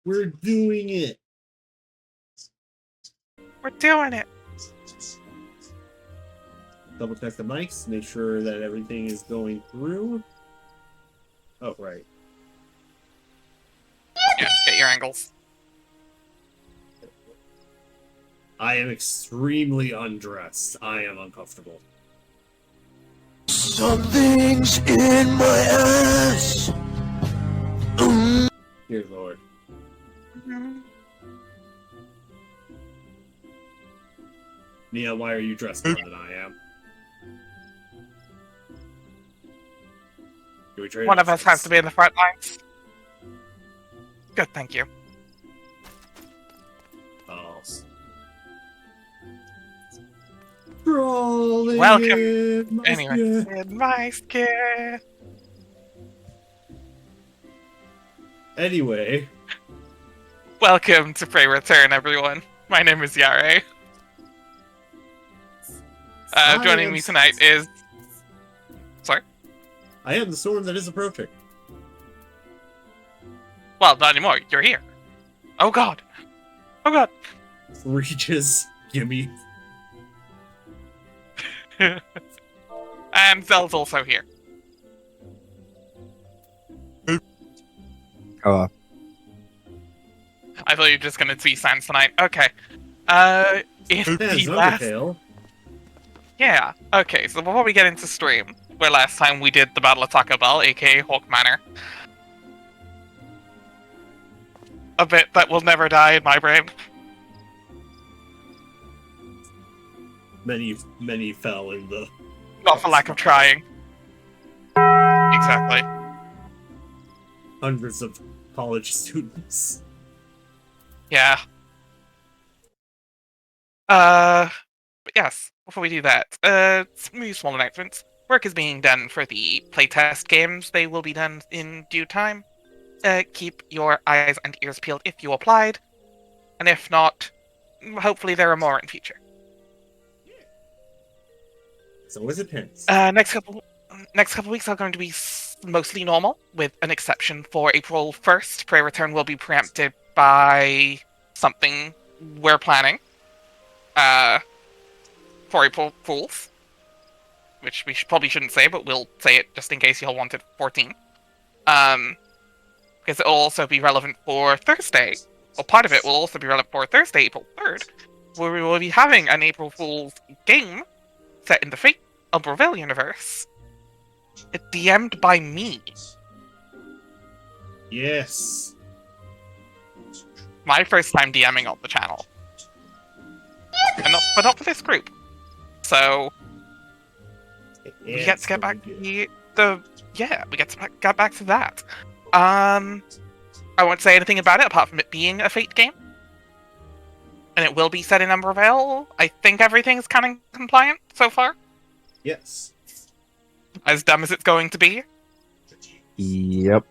We're doing it. We're doing it. Double check the mics, make sure that everything is going through. Oh, right. Yeah, get your angles. I am extremely undressed. I am uncomfortable. Something's in my ass. Dear Lord. Nia, why are you dressed more than I am? Do we trade One of us has outfits? to be in the front lines. Good, thank you. Oh. Crawling Welcome. in my Anyway, skin. in my skin. Anyway. Welcome to Prey Return, everyone. My name is Yare. Joining me tonight is... Sorry? I am the storm that is approaching. Well, not anymore. You're here. Oh god. Oh god. Reaches. Gimme. And Zell's also here. Oh, I thought you were just gonna see Sans tonight. Okay. In Has the last... Undertale. Yeah. Okay, so before we get into stream, where last time we did the Battle of Taco Bell, aka Hawk Manor. A bit that will never die in my brain. Many fell in the... Not for lack of trying. Exactly. Hundreds of college students. Yeah. But yes, before we do that, some small announcements. Work is being done for the playtest games. They will be done in due time. Keep your eyes and ears peeled if you applied. And if not, hopefully there are more in future. So is it pins? Next couple weeks are going to be mostly normal, with an exception for April 1st. Prey Return will be preempted by something we're planning. For April Fools. Which we probably shouldn't say, but we'll say it just in case y'all wanted 14. Because it will also be relevant for Thursday. Well, part of it will also be relevant for Thursday, April 3rd, where we will be having an April Fool's game set in the Fate Umbrella universe. DM'd by me. Yes. My first time DMing on the channel. And but not for this group. So... we get to get back to we get to get back to that. I won't say anything about it apart from it being a Fate game. And it will be set in Umbrella. I think everything's canon compliant so far. Yes. As dumb as it's going to be. yep.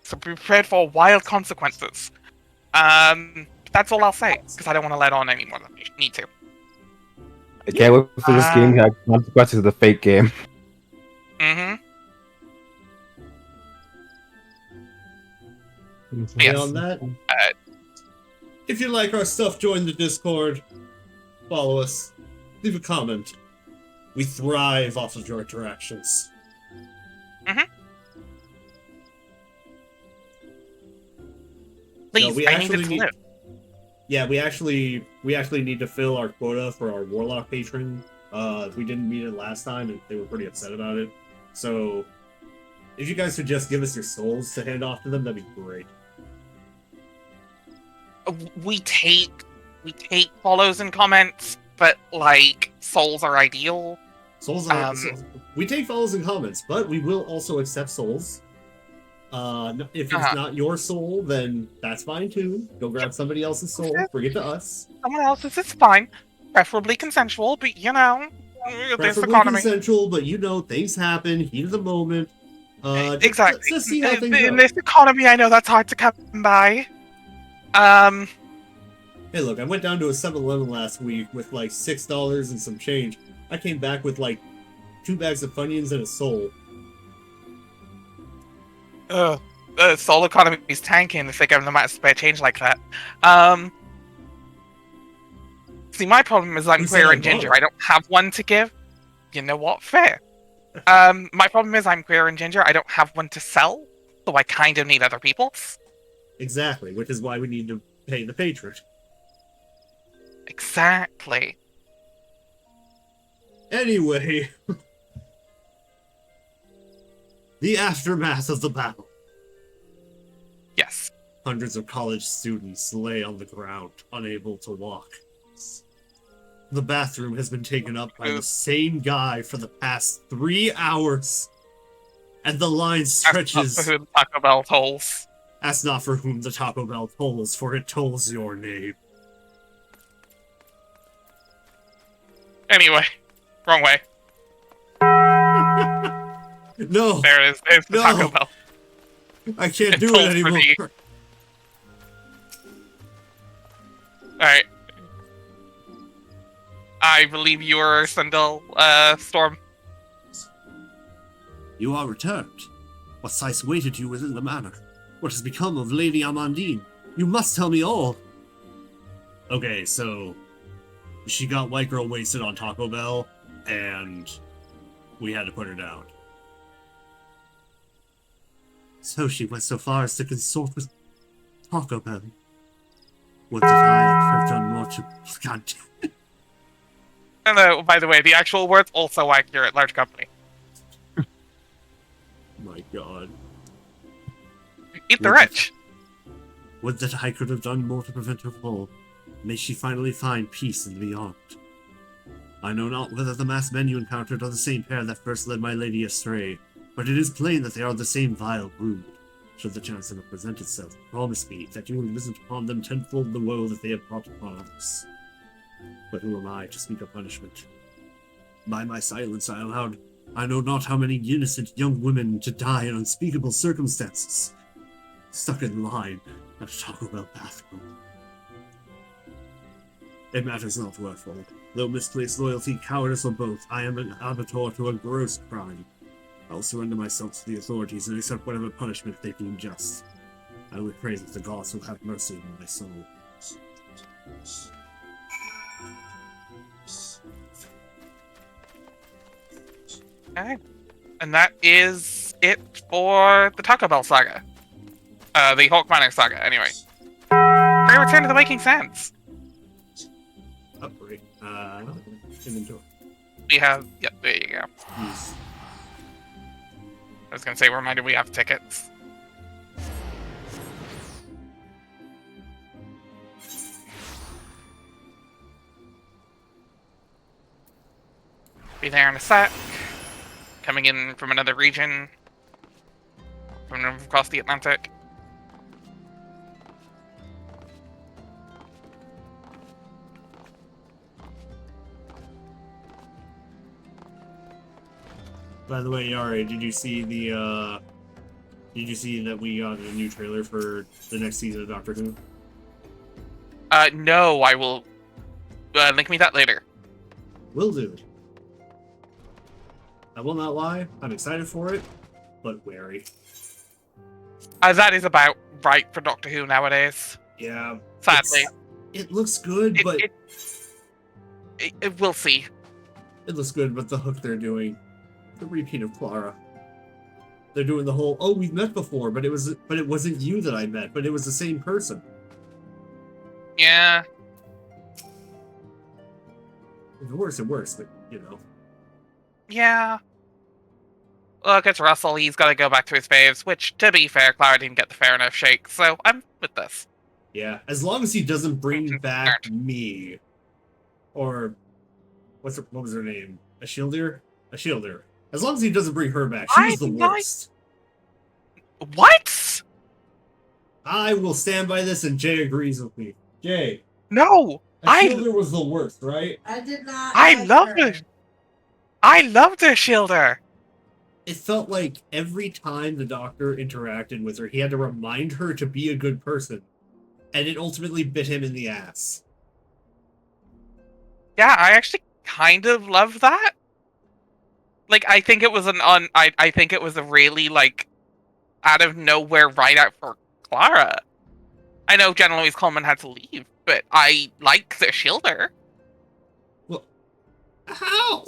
So be prepared for wild consequences. That's all I'll say, because I don't want to let on any more than you need to. I can't wait for this game to have consequences of the fake game. Mm-hmm. Yes. Beyond that, if you like our stuff, join the Discord. Follow us. Leave a comment. We thrive off of your interactions. Please, we I need it actually to need- live. Yeah, we actually need to fill our quota for our Warlock patron. We didn't meet it last time, and they were pretty upset about it. So, if you guys could just give us your souls to hand off to them, that'd be great. We take follows and comments, but like souls are ideal. Souls are. We take follows and comments, but we will also accept souls. If it's not your soul, then that's fine too. Go grab somebody else's soul, bring it to us. Someone else's is fine. Preferably consensual, but you know, this Preferably economy. consensual, but you know, things happen, heat of the moment. Exactly. Let's see how things In go. this economy, I know that's hard to come by. Hey, look, I went down to a 7-Eleven last week with like $6 and some change. I came back with like 2 bags of Funyuns and a soul. The soul economy is tanking if they give them the amount of spare change like that. See, my problem is I'm Who said queer I and ginger. bought it? I don't have one to give. You know what? Fair. My problem is I'm queer and ginger. I don't have one to sell, so I kind of need other people's. Exactly, which is why we need to pay the patron. Exactly. Anyway, the aftermath of the battle. Yes. Hundreds of college students lay on the ground, unable to walk. The bathroom has been taken up by the same guy for the past 3 hours. And the line stretches. That's not for who the Taco Bell tolls. Ask not for whom the Taco Bell tolls, for it tolls your name. Anyway, wrong way. No! There it is. There's the No. Taco Bell. I can't It do tolls it for anymore! me. Alright. I believe you were Sandal, Storm. You are returned. What sights waited you within the manor? What has become of Lady Amandine? You must tell me all! Okay, so... she got white girl wasted on Taco Bell, and... we had to put her down. So she went so far as to consort with Taco Bell. What did I have done more to... God damn. And by the way, the actual words also accurate, large company. My god. Eat the rich. Would that I could have done more to prevent her fall. May she finally find peace in the beyond. I know not whether the masked men you encountered are the same pair that first led my lady astray, but it is plain that they are the same vile brood. Should the chance ever present itself, promise me that you will visit upon them tenfold the woe that they have brought upon us. But who am I to speak of punishment? By my silence I allowed I know not how many innocent young women to die in unspeakable circumstances, stuck in line at a Taco Bell bathroom. It matters not wherefore. Though misplaced loyalty, cowardice, or both, I am an abettor to a gross crime. I will surrender myself to the authorities and accept whatever punishment they deem just. I will pray that the gods will have mercy on my soul. Okay. And that is it for the Taco Bell saga. The Hulk Miner saga, anyway. Free Return to the Waking Sands. Upgrade. Inventory. We have, yep, there you go. Yes. I was gonna say, reminder, we have tickets. Be there in a sec. Coming in from another region. From across the Atlantic. By the way, Yari, did you see the, did you see that we got a new trailer for the next season of Doctor Who? No, I will, link me that later. Will do. I will not lie, I'm excited for it, but wary. That is about right for Doctor Who nowadays. Yeah. Sadly. It looks good, but... We'll see. It looks good, but the hook they're doing... The repeat of Clara. They're doing the whole, oh, we've met before, but it wasn't you that I met, but it was the same person. Yeah. If it works, but, you know. Yeah. Look, it's Russell, he's gotta go back to his faves, which, to be fair, Clara didn't get the fair enough shake, so I'm with this. Yeah, as long as he doesn't bring back me. Or, what was her name? A Shielder? A Shielder. As long as he doesn't bring her back, she was the worst. What? I will stand by this, and Jay agrees with me. Jay. No! A Shielder was the worst, right? I did not. I loved it! I loved her, Shielder! It felt like every time the Doctor interacted with her, he had to remind her to be a good person. And it ultimately bit him in the ass. Yeah, I actually kind of love that. Like, I think it was I think it was a really, like, out of nowhere right out for Clara. I know General Louise Coleman had to leave, but I like the Shielder. Well, how?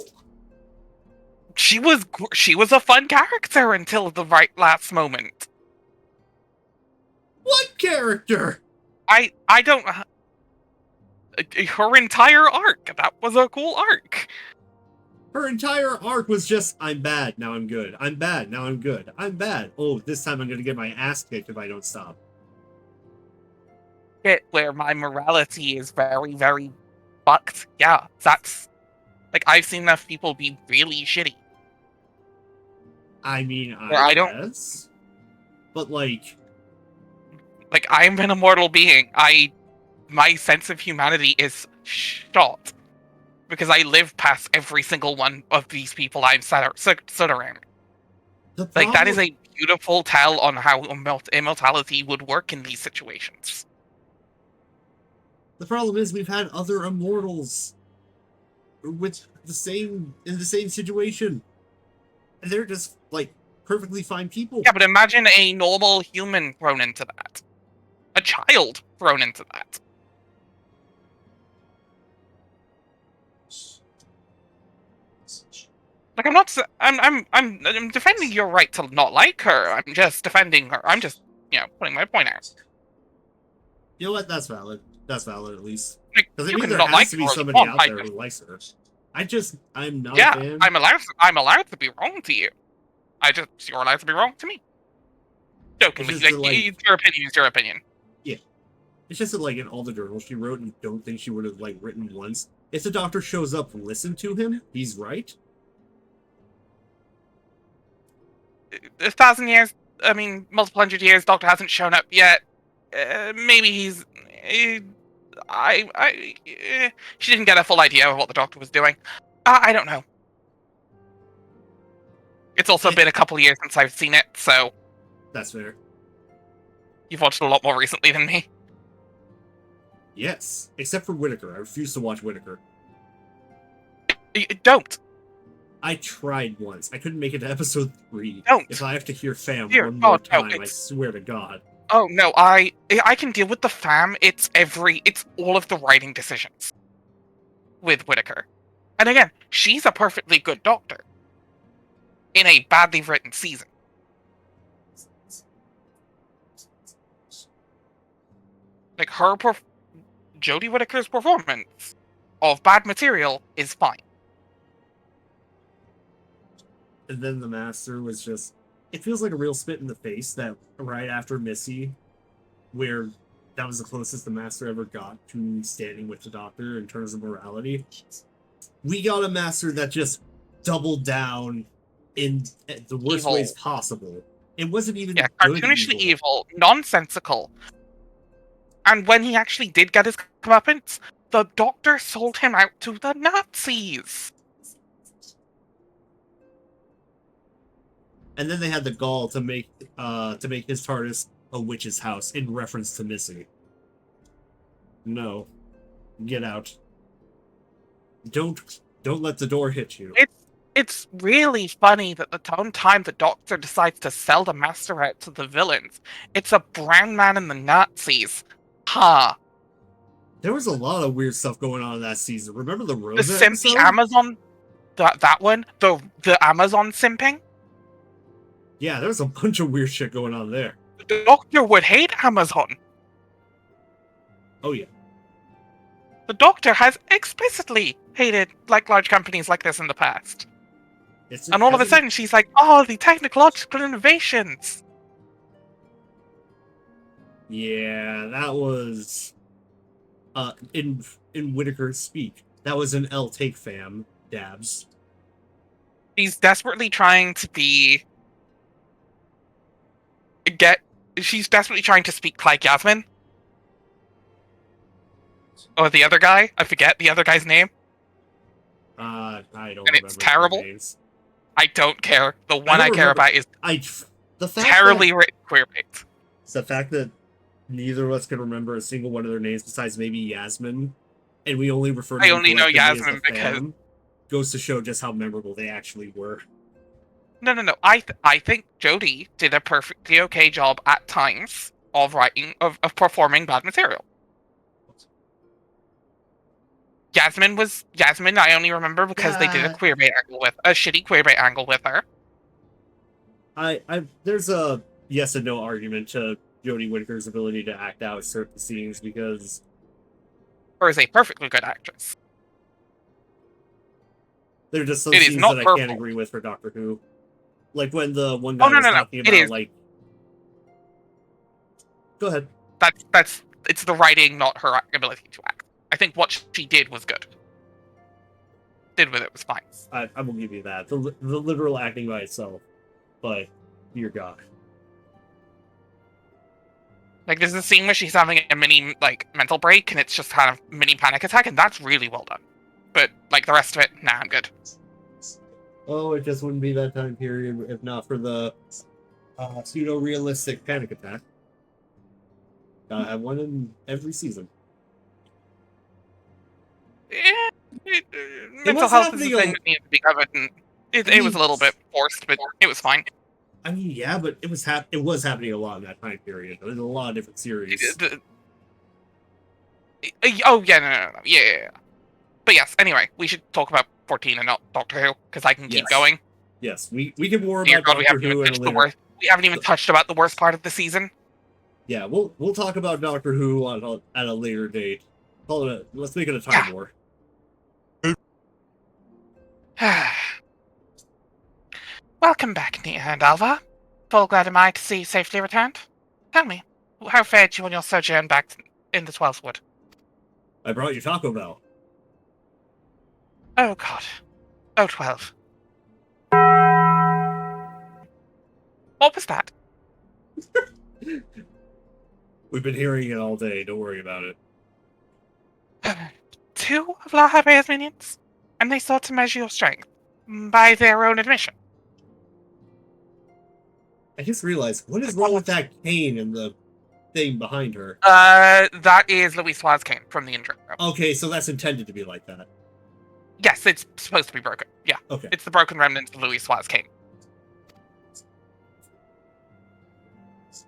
She was a fun character until the last moment. What character? I don't. Her entire arc. That was a cool arc. Her entire arc was just, I'm bad, now I'm good. I'm bad, now I'm good. I'm bad. Oh, this time I'm gonna get my ass kicked if I don't stop. Where my morality is very, very fucked. Yeah, that's... Like, I've seen enough people be really shitty. I mean, I guess. But, like, I'm an immortal being. My sense of humanity is shot. Because I live past every single one of these people I'm sat around. Like, that is a beautiful tell on how immortality would work in these situations. The problem is we've had other immortals with in the same situation. And they're just, like, perfectly fine people. Yeah, but imagine a normal human thrown into that. A child thrown into that. Like, I'm defending your right to not like her. I'm just defending her. I'm just, putting my point out. You know what? That's valid. That's valid, at least. Like, because it you means can there not has to be somebody out there who likes her. I'm not a fan. I'm allowed to be wrong to you. You're allowed to be wrong to me. Jokingly, it's your opinion is your opinion. Yeah. It's just that, like, in all the journals she wrote, you don't think she would have, like, written once. If the Doctor shows up, listen to him, he's right. 1,000 years, multiple hundred years, Doctor hasn't shown up yet. Maybe he's... she didn't get a full idea of what the Doctor was doing. I don't know. It's also been a couple of years since I've seen it, so... That's fair. You've watched it a lot more recently than me. Yes, except for Whittaker. I refuse to watch Whittaker. Don't. I tried once. I couldn't make it to episode 3. Don't. If I have to hear fam Dear one more God, time, no, I swear to God. Oh no, I can deal with the fam. It's all of the writing decisions with Whittaker. And again, she's a perfectly good Doctor in a badly written season. Like, Jodie Whittaker's performance of bad material is fine. And then the Master was just... It feels like a real spit in the face that right after Missy, where that was the closest the Master ever got to standing with the Doctor in terms of morality, we got a Master that just doubled down in the worst ways possible. It wasn't even cartoonishly evil, nonsensical. And when he actually did get his comeuppance, the Doctor sold him out to the Nazis. And then they had the gall to make his TARDIS a witch's house in reference to Missy. No. Get out. Don't let the door hit you. It's really funny that the time the Doctor decides to sell the Master out to the villains, it's a brown man and the Nazis. Huh. There was a lot of weird stuff going on in that season. Remember the Rosa The episode? Amazon... That one? The Amazon simping? Yeah, there was a bunch of weird shit going on there. The Doctor would hate Amazon. Oh, yeah. The Doctor has explicitly hated large companies like this in the past. And all of a sudden she's like, oh, the technological innovations. Yeah, that was in Whittaker's speak. That was an L take fam, dabs. She's desperately trying to she's desperately trying to speak like Yasmin. Or the other guy. I forget the other guy's name. I don't and remember. It's terrible. Names. I don't care. The one I care about is the fact terribly written queerbait. It's the fact that neither of us can remember a single one of their names besides maybe Yasmin, and we only refer to I only know Yasmin because goes to show just how memorable they actually were. No. I think Jodie did a perfectly okay job at times of writing of performing bad material. Jasmine. I only remember because they did a shitty queerbait angle with her. There's a yes and no argument to Jodie Whittaker's ability to act out certain scenes because Or is a perfectly good actress. there are just some It is scenes not that I purple. can't agree with for Doctor Who. Like when the one guy Oh, no. talking It about is. like. Go ahead. It's the writing, not her ability to act. I think what she did was good. Did with it was fine. I will give you that. The literal acting by itself, but dear God. Like, there's a scene where she's having a mini, like, mental break, and it's just kind of mini panic attack, and that's really well done. But, like, the rest of it, nah, I'm good. Oh, it just wouldn't be that time period if not for the pseudo-realistic panic attack. Gotta have one in every season. Mental health is a thing that needs to be covered, and it was a little bit forced, but it was fine. I mean, yeah, but it was happening a lot in that time period. There's a lot of different series. Oh, yeah, no. Yeah. But yes, anyway, we should talk about 14 and not Doctor Who, because I can keep going. Yes, we can war Dear about God, Doctor Who and we haven't even touched about the worst part of the season. Yeah, we'll talk about Doctor Who at a later date. Let's make it a time war. Welcome back, Nia and Alvar. Full glad am I to see you safely returned. Tell me, how fared you on your sojourn back in the 12th Wood? I brought you Taco Bell. Oh, God. Oh, 12. What was that? We've been hearing it all day. Don't worry about it. 2 of La Habrea's minions? And they sought to measure your strength, by their own admission. I just realized, what is wrong with that cane and the thing behind her? That is Louis Suarez cane from the intro. Okay, so that's intended to be like that. Yes, it's supposed to be broken. Yeah. Okay. It's the broken remnants of Louis Suarez cane.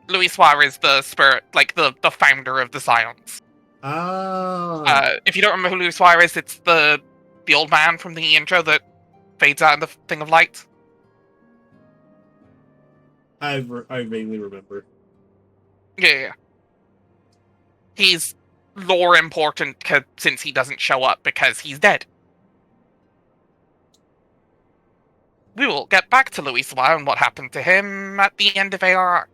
Louis Suarez is the spirit, like the founder of the Scions. Oh. If you don't remember who Louis Suarez is, it's the old man from the intro that fades out in the thing of light. I vaguely remember. Yeah. He's lore important since he doesn't show up because he's dead. We will get back to Louis Suarez and what happened to him at the end of ARR.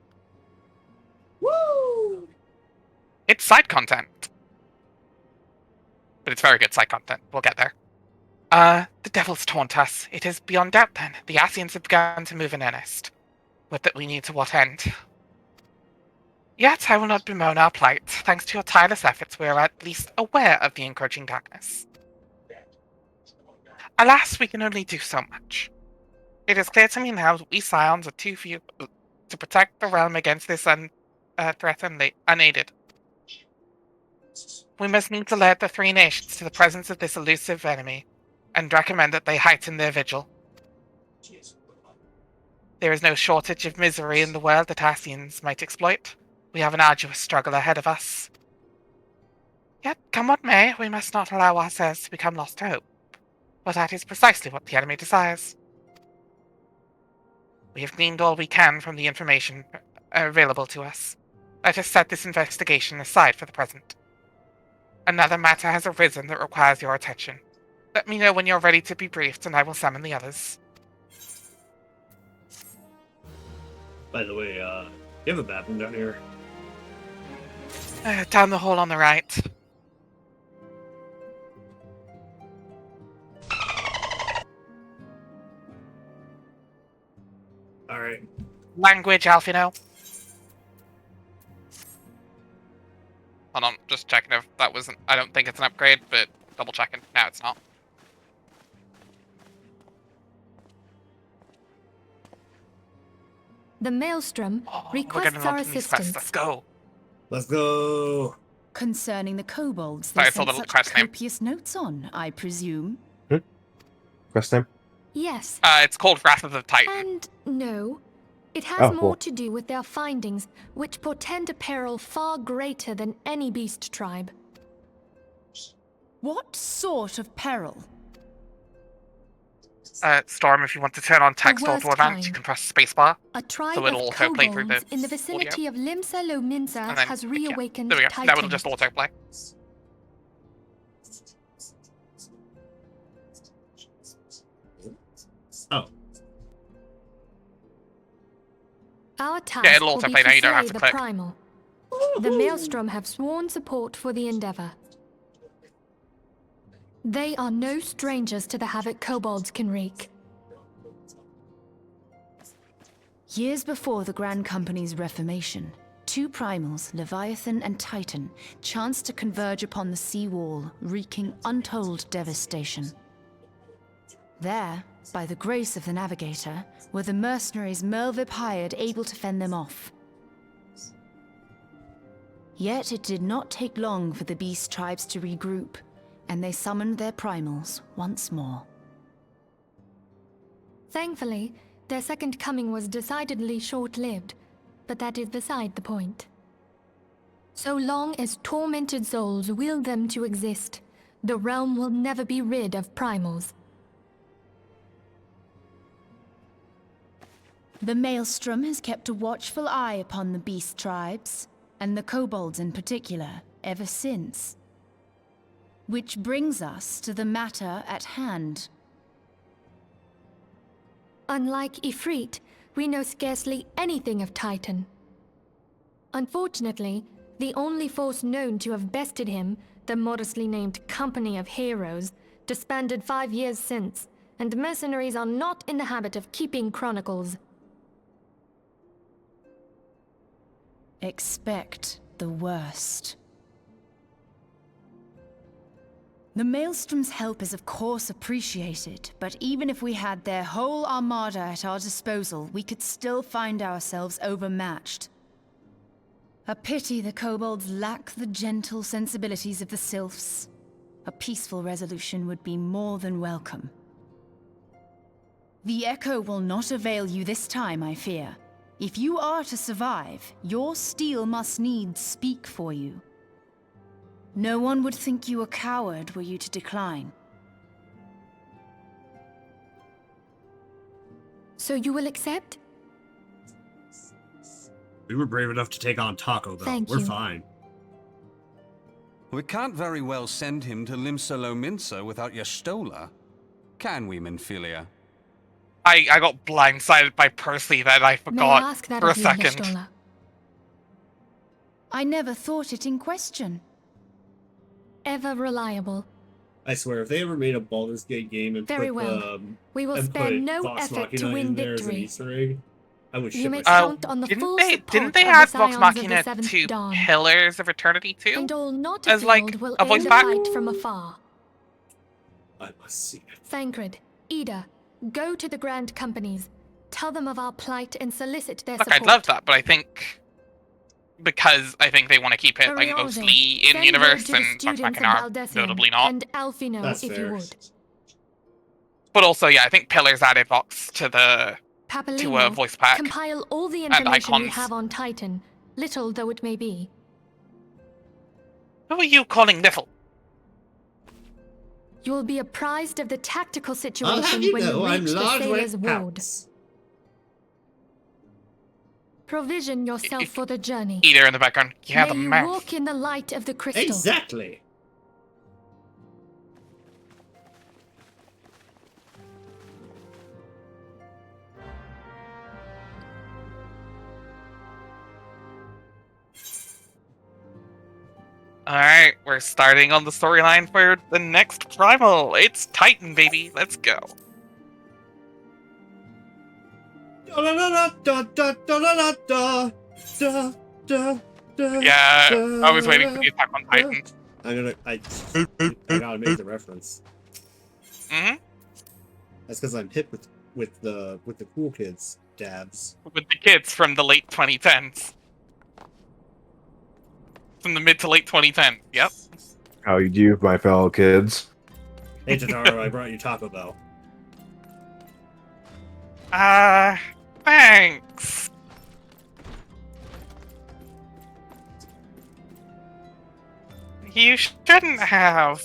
Woo! It's side content. But it's very good side content. We'll get there. The devils taunt us. It is beyond doubt then. The Asians have begun to move in earnest. With that we need to what end? Yet I will not bemoan our plight. Thanks to your tireless efforts, we are at least aware of the encroaching darkness. Alas, we can only do so much. It is clear to me now that we Scions are too few to protect the realm against this threat unaided. We must needs alert the 3 nations to the presence of this elusive enemy, and recommend that they heighten their vigil. There is no shortage of misery in the world that Asians might exploit. We have an arduous struggle ahead of us. Yet, come what may, we must not allow ourselves to become lost to hope. But that is precisely what the enemy desires. We have gleaned all we can from the information available to us. Let us set this investigation aside for the present. Another matter has arisen that requires your attention. Let me know when you're ready to be briefed, and I will summon the others. By the way, you have a bathroom down here? Down the hall on the right. Alright. Language, Alfino. Hold on, just checking if that wasn't... I don't think it's an upgrade, but double checking. No, it's not. The Maelstrom requests our assistance. Let's go. Let's go. Concerning the kobolds Sorry, they I saw sent the such quest name. copious notes on, I presume. Quest name? Yes. It's called Wrath of the Titan. And no. It has Oh, more cool. to do with their findings, which portend a peril far greater than any beast tribe. What sort of peril? Storm, if you want to turn on text worst auto events, you kind. can press spacebar. A tribe So it'll of autoplay through kobolds the in the vicinity of Limsa And Lominsa then, has yeah, reawakened there we go. Titan. Now it'll just autoplay. Oh, Our task Yeah, it'll will be autoplay now, you don't slay have to the click. primal. The Maelstrom have sworn support for the endeavor. They are no strangers to the havoc kobolds can wreak. Years before the Grand Company's reformation, two primals, Leviathan and Titan, chanced to converge upon the sea wall, wreaking untold devastation. There, by the grace of the Navigator, were the mercenaries Merlvip hired able to fend them off. Yet it did not take long for the beast tribes to regroup, and they summoned their primals once more. Thankfully, their second coming was decidedly short-lived, but that is beside the point. So long as tormented souls will them to exist, the realm will never be rid of primals. The Maelstrom has kept a watchful eye upon the beast tribes, and the kobolds in particular, ever since. Which brings us to the matter at hand. Unlike Ifrit, we know scarcely anything of Titan. Unfortunately, the only force known to have bested him, the modestly named Company of Heroes, disbanded 5 years since, and mercenaries are not in the habit of keeping chronicles. Expect the worst. The Maelstrom's help is of course appreciated, but even if we had their whole armada at our disposal, we could still find ourselves overmatched. A pity the kobolds lack the gentle sensibilities of the sylphs. A peaceful resolution would be more than welcome. The echo will not avail you this time, I fear. If you are to survive, your steel must needs speak for you. No one would think you a coward were you to decline. So you will accept? we were brave enough to take on Taco, though. Thank We're you. fine. We can't very well send him to Limsa Lominsa without Yastola. Can we, Minfilia? I got blindsided by Percy that I May I forgot ask that for a of you, second. Yastola? I never thought it in question. Ever reliable. I swear, if they ever made a Baldur's Gate game and Very put well. We will and spare put no Vox effort Machina to win in there as an victory. Easter egg, I would You shit may myself. count on the Didn't full they support have of the Vox Scions of Machina the Seventh to Dawn. Pillars of Eternity too? And all not As, like, afield will a voice aim the pack? fight from afar. I must see it. Thancred, Ida, go to the Grand Companies. Tell them of our plight and solicit their Look, support. I'd love that, but I think because I think they want to keep it like Arialde, mostly in send universe, word to the and Vox students of Machina are Baldessian, notably not. and Alfino, That's if fair. you would. But also, yeah, I think Pillars added Vox to the Papalino, voice pack. compile all the information we icons. have on Titan, little though it may be. Who are you calling little? You will be apprised of the tactical I'll situation have you when know, you I'm reach the large Sailor's with Ward. pouts. Provision yourself for the journey. Either in the background. Yeah, the May you mouth. walk in the light of the crystal. Exactly. Alright, we're starting on the storyline for the next Primal. It's Titan, baby. Let's go. Yeah, I was waiting for the attack on Titan. I gotta make the reference. Mm-hmm. That's because I'm hip with the cool kids dabs. With the kids from the late 2010s. From the mid to late 2010s. Yep. How you do, my fellow kids? Hey Totaro, I brought you Taco Bell. Thanks. You shouldn't have.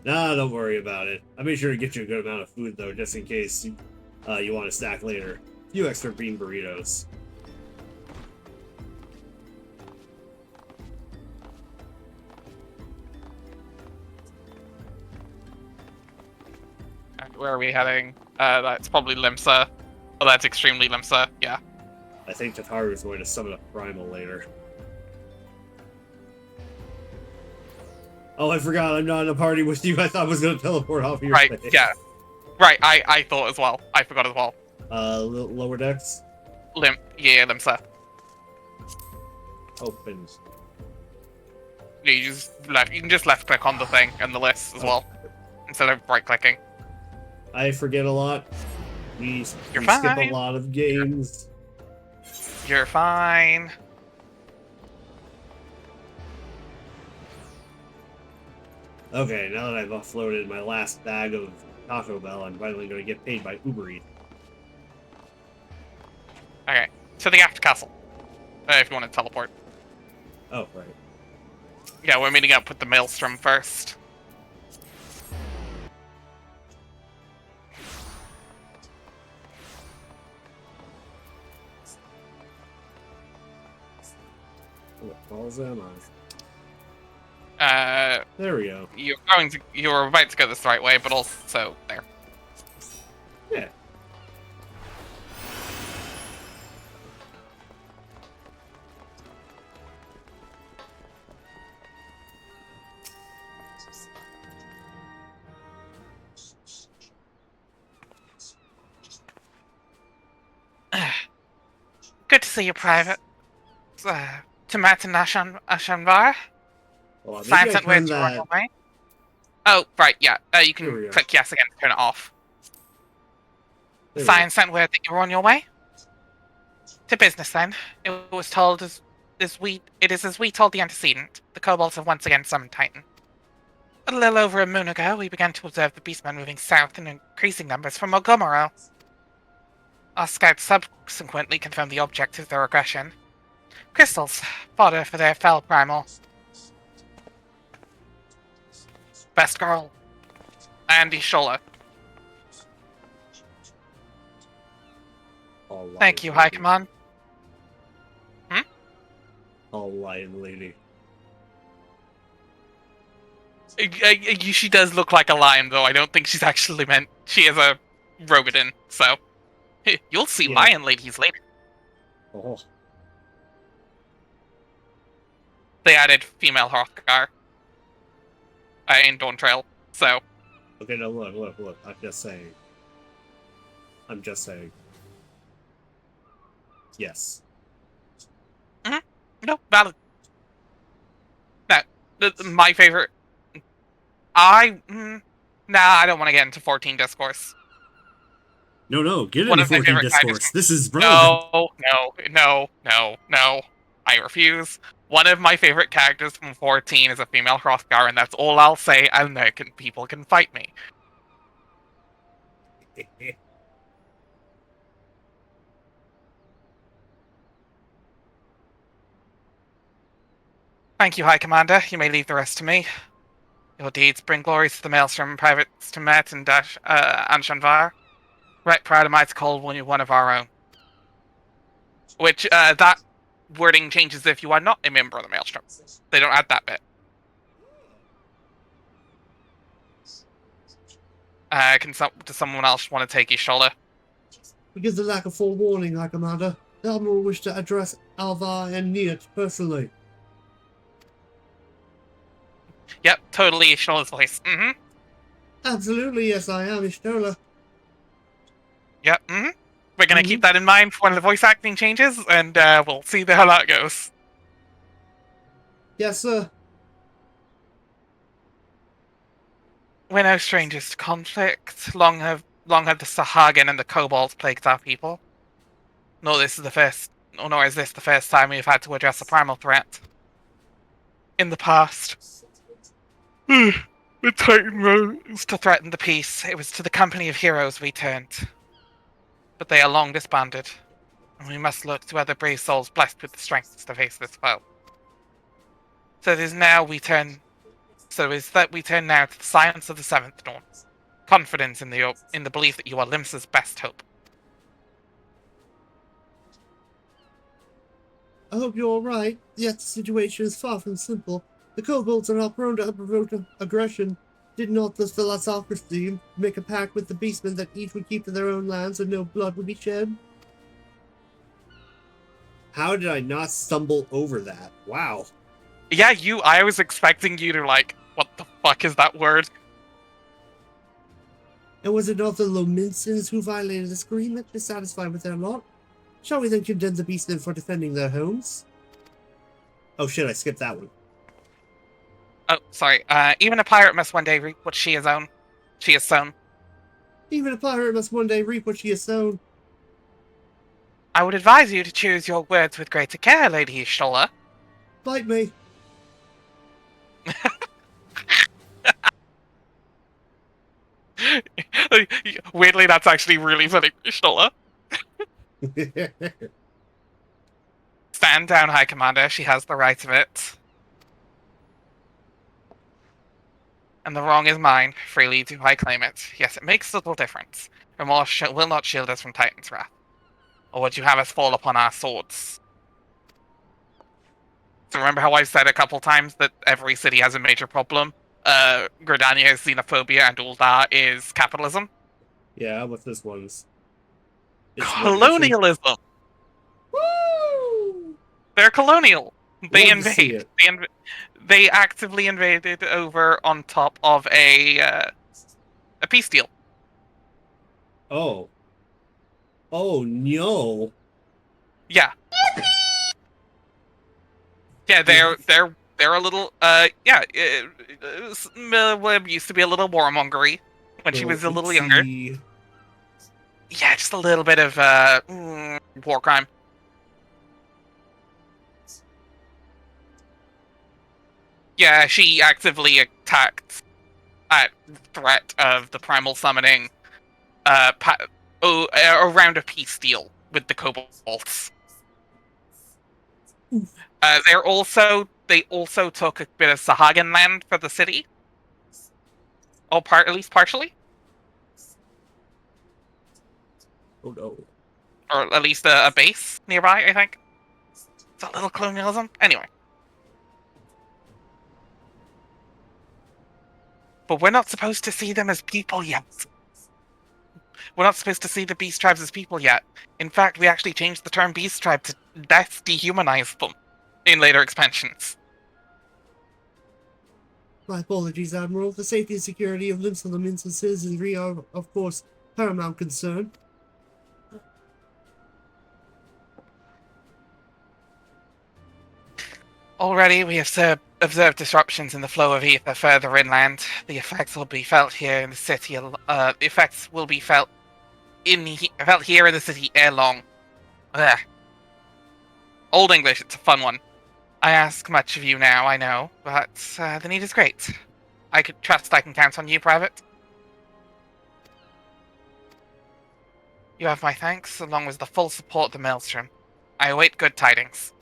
Nah, don't worry about it. I made sure to get you a good amount of food, though, just in case you want to stack later. A few extra bean burritos. And where are we heading? That's probably Limsa. Oh, that's extremely Limsa, yeah. I think Tataru's going to summon a primal later. Oh, I forgot, I'm not in a party with you. I thought I was going to teleport off your Right, space. yeah. Right, I thought as well. I forgot as well. Lower decks? Yeah, Limsa. Opened. You can just left click on the thing and the list as well. Instead of right clicking. I forget a lot. We skip a fine. lot of games. You're fine. Okay, now that I've offloaded my last bag of Taco Bell, I'm finally going to get paid by Uber Eats. Okay, to the after castle. If you want to teleport. Oh, right. Yeah, we're meeting up with the Maelstrom first. What balls am I? There we go. You're about to go this the right way, but also there. Yeah. Good to see you, Private. To Matt and Ashanvar. Well, maybe Science I sent word turned to run your that... way. Oh, right, yeah. You Here we can go. click yes again to turn it off. There we Science sent word that you were on your way. To business, then. It was told it is as we told the antecedent. The kobolds have once again summoned Titan. A little over a moon ago, we began to observe the beastmen moving south in increasing numbers from Mogomoro. Our scouts subsequently confirmed the object of their aggression. Crystals, fodder for their fell primal. Best girl. And Ishola. All lion Thank you, High lady. Command. All lion lady. She does look like a lion, though. I don't think she's actually meant. She is a Rogadin, so you'll see Yeah. lion ladies later. Oh. They added female Hrothgar in Dawn Trail, so Okay, no, look. I'm just saying. Yes. no, valid. No, my favorite. I don't want to get into 14 discourse. No, get One into of my 14 favorite discourse. characters- This is relevant. No. I refuse. One of my favorite characters from 14 is a female Hrothgar, and that's all I'll say, and people can fight me. Thank you, High Commander. You may leave the rest to me. Your deeds bring glory to the Maelstrom privates to Met and Anshanvar. Right proud am I to call you one of our own. Which, that wording changes if you are not a member of the Maelstrom. They don't add that bit. Does someone else want to take his shoulder? Because of lack of forewarning, High Commander, the Admiral wished to address Alvar and Niet personally. Yep, totally Ishtola's voice. Mm-hmm. Absolutely, yes, I am Ishtola. Yep, mm-hmm. We're gonna keep that in mind for when the voice acting changes, and we'll see how that goes. Yes, sir. We're no strangers to conflict. Long have the Sahagin and the Kobolds plagued our people. Nor is this the first time we've had to address a primal threat. In the past, when Titan rose to threaten the peace, it was to the company of heroes we turned. but they are long disbanded, and we must look to other brave souls blessed with the strength to face this foe. So it is now we turn. So is that we turn now to the science of the Seventh Dawn, confidence in the belief that you are Limsa's best hope. I hope you're all right. Yet the situation is far from simple. The kobolds are not prone to unprovoked aggression. Did not the Philosophers make a pact with the beastmen that each would keep to their own lands and no blood would be shed? How did I not stumble over that? Wow. Yeah, I was expecting you to like, what the fuck is that word? And was it not the Lominsons who violated this agreement, dissatisfied with their lot? Shall we then condemn the beastmen for defending their homes? Oh shit, I skipped that one. Oh, sorry. Even a pirate must one day reap what she has sown. Even a pirate must one day reap what she has sown. I would advise you to choose your words with greater care, Lady Stoller. Bite me. Weirdly, that's actually really funny, Stoller. Stand down, High Commander. She has the right of it. And the wrong is mine. Freely do I claim it. Yes, it makes little difference. Remorse will not shield us from Titan's wrath. Or would you have us fall upon our swords? So remember how I've said a couple times that every city has a major problem? Gridania is xenophobia and Uldar is capitalism? Yeah, what's this one's? Colonialism! Woo! They're colonial! They Love to see invade. it. They actively invaded over on top of a peace deal. Oh. Oh no. Yeah. Yeah, they're a little Web used to be a little warmongery when she was a little younger. Yeah, just a little bit of war crime. Yeah, she actively attacked at threat of the primal summoning around a peace deal with the kobolds. They also took a bit of Sahagan land for the city. At least partially. Oh no. Or at least a base nearby, I think. It's a little colonialism. Anyway. But we're not supposed to see them as people yet. We're not supposed to see the beast tribes as people yet. In fact, we actually changed the term beast tribe to dehumanize them in later expansions. My apologies, Admiral. The safety and security of Limsa and the Mince's citizenry are, of course, paramount concern. Already, we have observed disruptions in the flow of ether further inland. The effects will be felt here in the city. The effects will be felt here in the city ere long. Ugh. Old English, it's a fun one. I ask much of you now, I know, but the need is great. I can count on you, Private. You have my thanks, along with the full support of the Maelstrom. I await good tidings.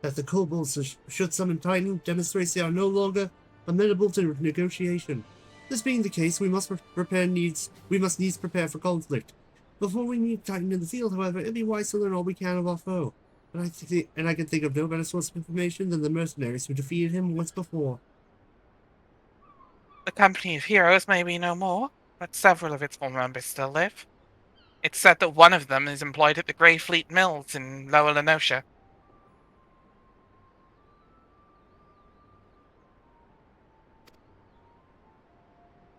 That the kobolds should summon Titan demonstrates they are no longer amenable to negotiation. This being the case, we must needs prepare for conflict. Before we meet Titan in the field, however, it'd be wise to learn all we can of our foe. And I can think of no better source of information than the mercenaries who defeated him once before. The company of heroes may be no more, but several of its former members still live. It's said that one of them is employed at the Grey Fleet Mills in Lower Lenosha.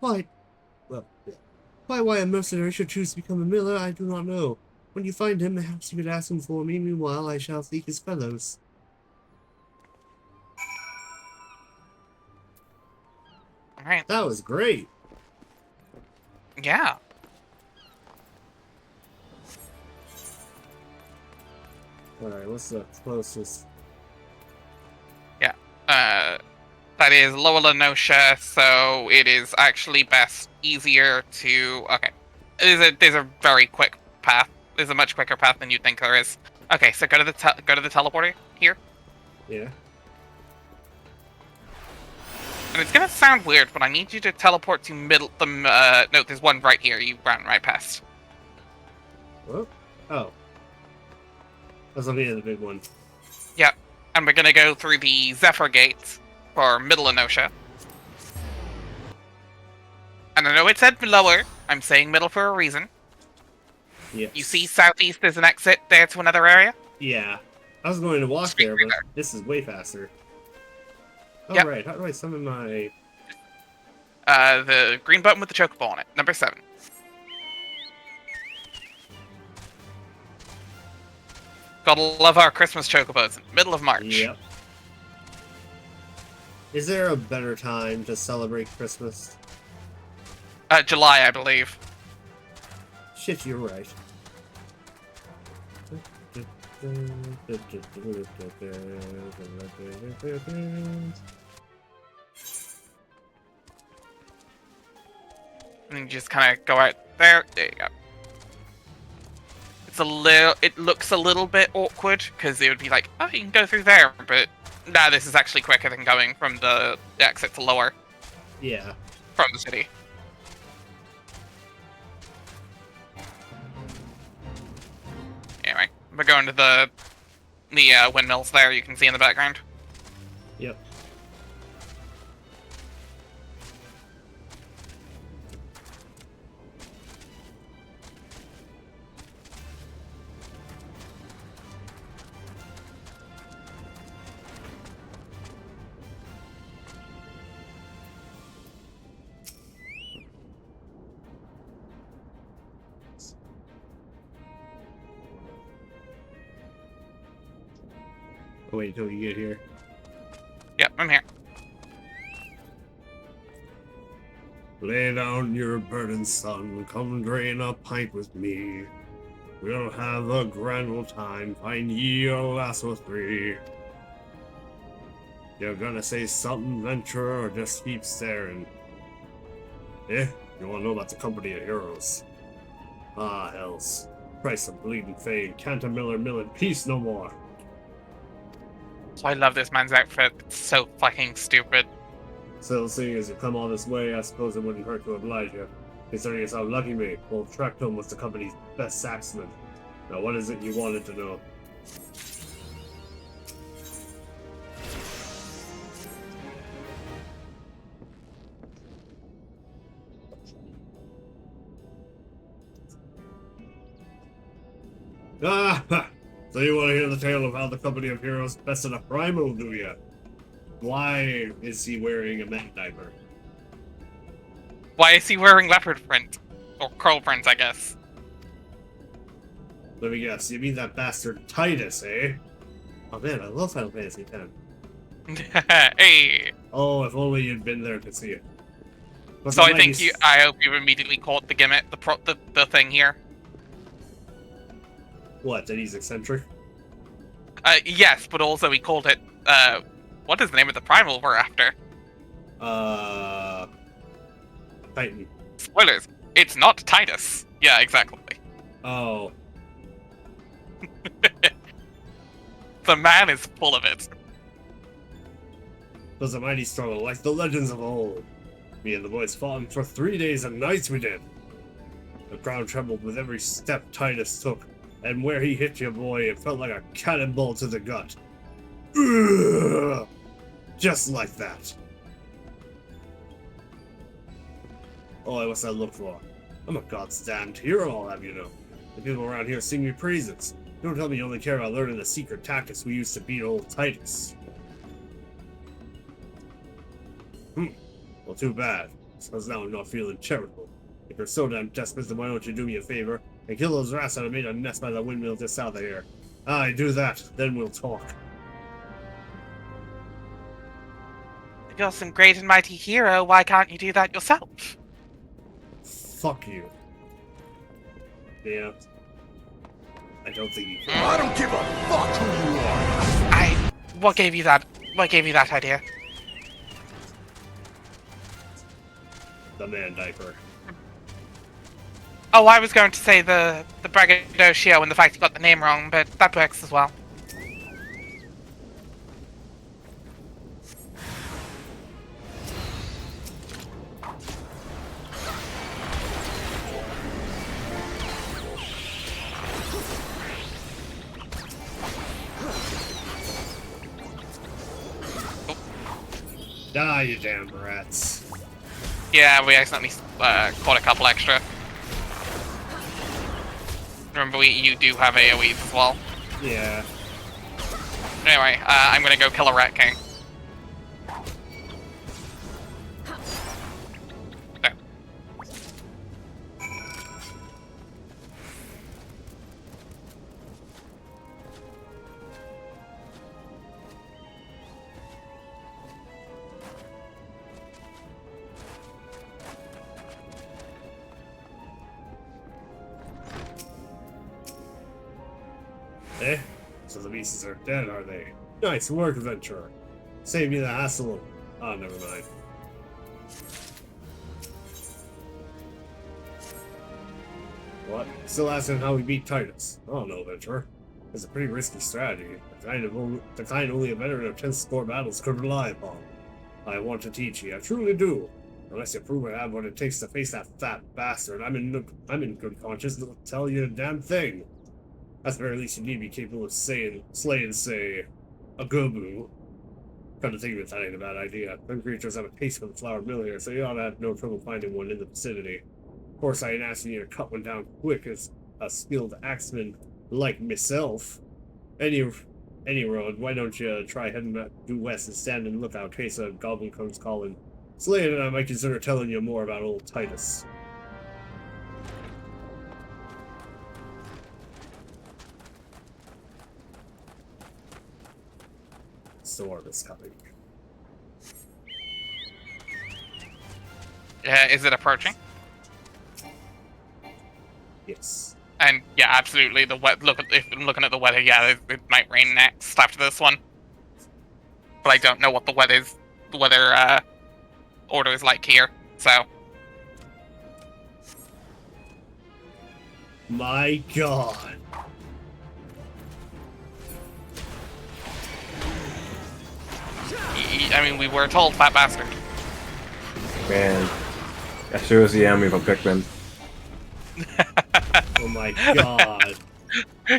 Quite why a mercenary should choose to become a miller, I do not know. When you find him, perhaps you could ask him for me. Meanwhile, I shall seek his fellows. Alright. That was great. Yeah. Alright, what's the closest? Yeah. That That is Lower Lenosha, so it is actually easier to... Okay. There's a very quick path. There's a much quicker path than you'd think there is. Okay, so go to the teleporter here. Yeah. And it's gonna sound weird, but I need you to teleport to no, there's one right here. You ran right past. What? Oh. That's not the big one. Yeah, and we're gonna go through the Zephyr Gate for Middle Lenosha. And I know it said lower. I'm saying middle for a reason. Yeah. You see southeast, there's an exit there to another area? Yeah. I was going to walk Straight there, through but there. this is way faster. Oh, Yep. right. How do I summon my... The green button with the chocobo on it. Number 7. Gotta love our Christmas chocobos in the middle of March. Yep. Is there a better time to celebrate Christmas? July, I believe. Shit, you're right. And you just kind of go out there. There you go. It looks a little bit awkward, because it would be like, oh, you can go through there, but nah, this is actually quicker than going from the exit to lower Yeah. from the city. Anyway, we're going to the windmills there, you can see in the background. Yep. Wait until you get here. Yep, I'm here. Lay down your burden, son. Come drain a pint with me. We'll have a grand old time. Find ye a lasso 3. You're gonna say something, venture, or just keep staring? Eh? You wanna know about the company of heroes? Ah, else. Price of bleeding fade. Can't a miller mill in peace no more. So I love this man's outfit. It's so fucking stupid. So, seeing as you come all this way, I suppose it wouldn't hurt to oblige you. Considering it's how lucky me, old Tractome was the company's best saxman. Now, what is it you wanted to know? Ah! Ha. So you want to hear the tale of how the company of heroes bested a primal, do ya? Why is he wearing a mech diaper? Why is he wearing leopard print? Or curl print, I guess. Let me guess, you mean that bastard Titus, eh? Oh man, I love Final Fantasy X. Hey! Oh, if only you'd been there to see it. But So the I think mighty I hope you immediately caught the gimmick, the thing here. What, that he's eccentric? Yes, but also he called it, what is the name of the primal we're after? Titan. Spoilers. It's not Titus. Yeah, exactly. Oh. The man is full of it. Was a mighty struggle, like the legends of old. Me and the boys fought for 3 days and nights we did. The ground trembled with every step Titus took, and where he hit you, boy, it felt like a cannonball to the gut. Ugh! Just like that. Oh, what's that look for? I'm a god's damned hero, I'll have you know. The people around here sing me praises. Don't tell me you only care about learning the secret tactics we used to beat old Titus. Well, too bad. Because now I'm not feeling charitable. If you're so damn desperate, then why don't you do me a favor and kill those rats that have made a nest by the windmill just south of here? Aye, do that, then we'll talk. If you're some great and mighty hero, why can't you do that yourself? Fuck you. Yeah. I don't think you can. I don't give a fuck who you are. What gave you that idea? the man diaper. Oh, I was going to say the braggadocio and the fact you got the name wrong, but that works as well. Die, you damn rats. Yeah, we accidentally caught a couple extra. Remember, you do have AoEs as well. Yeah. Anyway, I'm gonna go kill a Rat King. There. Eh? So the beasts are dead, are they? Nice work, adventurer. Save me the hassle of... Oh, never mind. What? Still asking how we beat Titus? I don't know, adventurer. It's a pretty risky strategy. The kind only a veteran of 10 score battles could rely upon. I want to teach you, I truly do. Unless you prove I have what it takes to face that fat bastard, I'm in good conscience to tell you a damn thing. At the very least, you need to be capable of slaying, say, a gobu. Come to think of it, that ain't a bad idea. Them creatures have a taste for the flour mill here, so you ought to have no trouble finding one in the vicinity. Of course, I ain't asking you to cut one down quick as a skilled axeman like myself. Any road, why don't you try heading back due west and stand in lookout in case a goblin comes calling. Slaying it, I might consider telling you more about old Titus. Storm is coming. Is it approaching? Yes. And yeah, absolutely. If I'm looking at the weather, yeah, it might rain next after this one. But I don't know what the weather order is like here. So My God. I mean, we were told, fat bastard. Man, that sure is the enemy from Pikmin. Oh my God.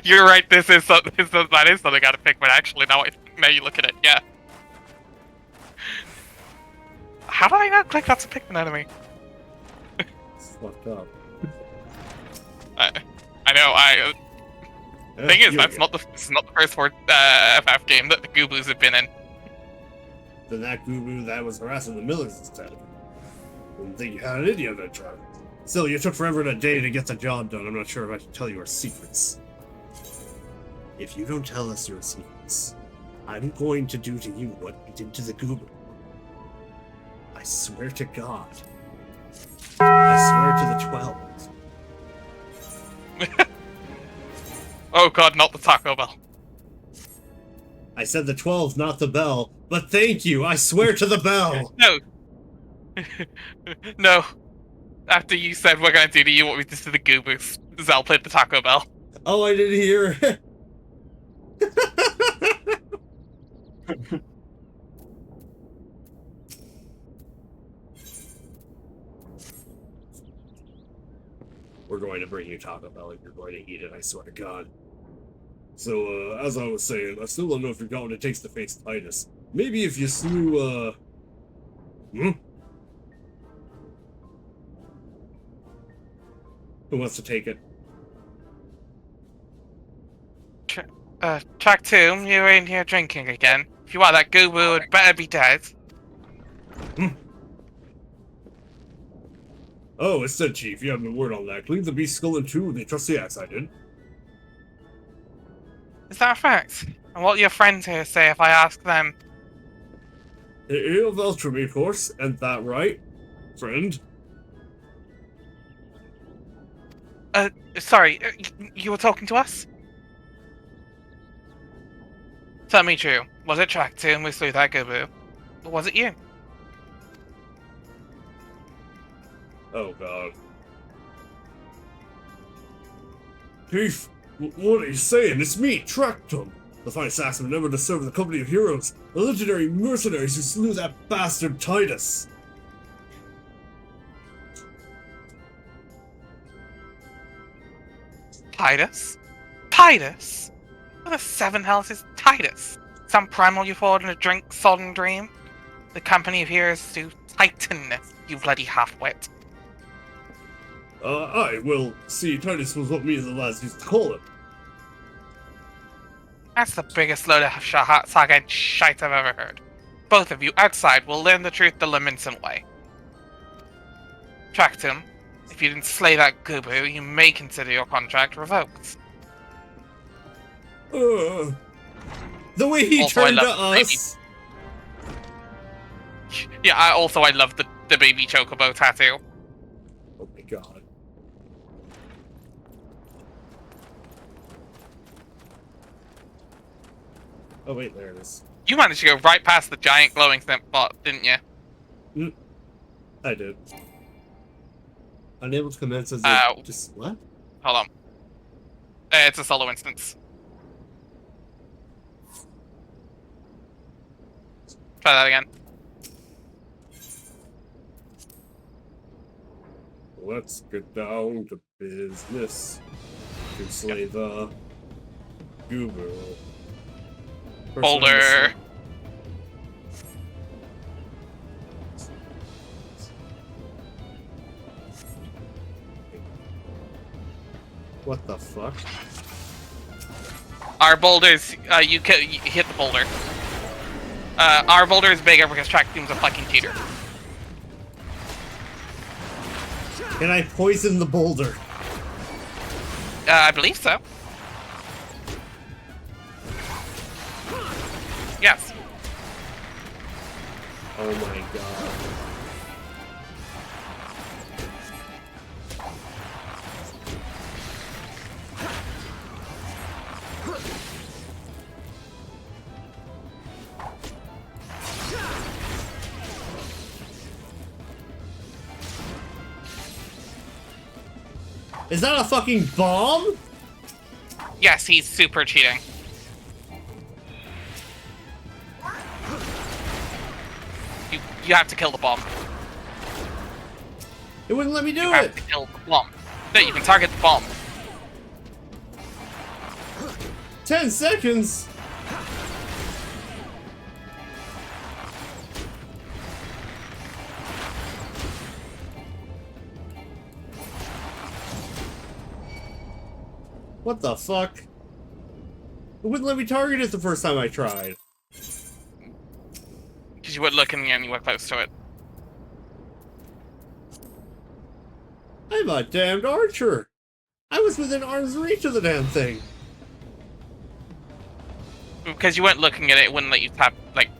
You're right. That is something out of Pikmin. Actually, now you look at it, yeah. How did I not click that's a Pikmin enemy? It's fucked up. I know. Thing is, this is not the first FF game that the Goobloos have been in. Then that guru that was harassing the Millers instead. Didn't think you had an idiot adventure. Still, you took forever and a day to get the job done. I'm not sure if I should tell you our secrets. If you don't tell us your secrets, I'm going to do to you what you did to the guru. I swear to God. I swear to the 12. Oh God, not the Taco Bell. I said the 12, not the bell. But thank you, I swear to the bell! No. No. After you said we're gonna do to you what we did to the Goobers, Zal played the Taco Bell. Oh, I didn't hear. We're going to bring you Taco Bell and you're going to eat it, I swear to God. So, as I was saying, I still don't know if you've got what it takes to face Titus. Maybe if you slew, Who wants to take it? Track 2, you're in here drinking again. If you are that Goober, it better be dead. Oh, it said, Chief, you haven't a word on that. Clean the beast skull in two, they trust the axe, I did. Is that a fact? And what will your friends here say if I ask them? He'll vouch for me, of course. Ain't that right, friend? Sorry, you were talking to us? Tell me true. Was it track 2 and we slew that Goober? Or was it you? Oh god. Chief, what are you saying? It's me, Tractum, the fine assassin never to serve the company of heroes, the legendary mercenaries who slew that bastard Titus. Titus? Titus? What the seven hells is Titus? Some primal you followed in a drink-sodden dream? The company of heroes to Titan, you bloody half-wit. Well, see, Titus was what me and the lads used to call him. That's the biggest load of saga and shite I've ever heard. Both of you outside will learn the truth the Lamincent way. Tractum, if you didn't slay that goober, you may consider your contract revoked. The way he Also, turned to us. Yeah, I love the baby chocobo tattoo. Oh my god. Oh wait, there it is. You managed to go right past the giant glowing spot, didn't you? I did. Unable to commence as just what? Hold on. It's a solo instance. Try that again. Let's get down to business. To slay the goober. Boulder. What the fuck? Our boulders, you hit the boulder. Our boulder is bigger because Tractum's a fucking cheater. Can I poison the boulder? I believe so. Yes. Oh my god. Is that a fucking bomb? Yes, he's super cheating. You have to kill the bomb. It wouldn't let me do You it. have to kill the bomb. No, you can target the bomb. 10 seconds. What the fuck? It wouldn't let me target it the first time I tried. Because you weren't looking anywhere close to it. I'm a damned archer. I was within arm's reach of the damn thing. Because you weren't looking at it, it wouldn't let you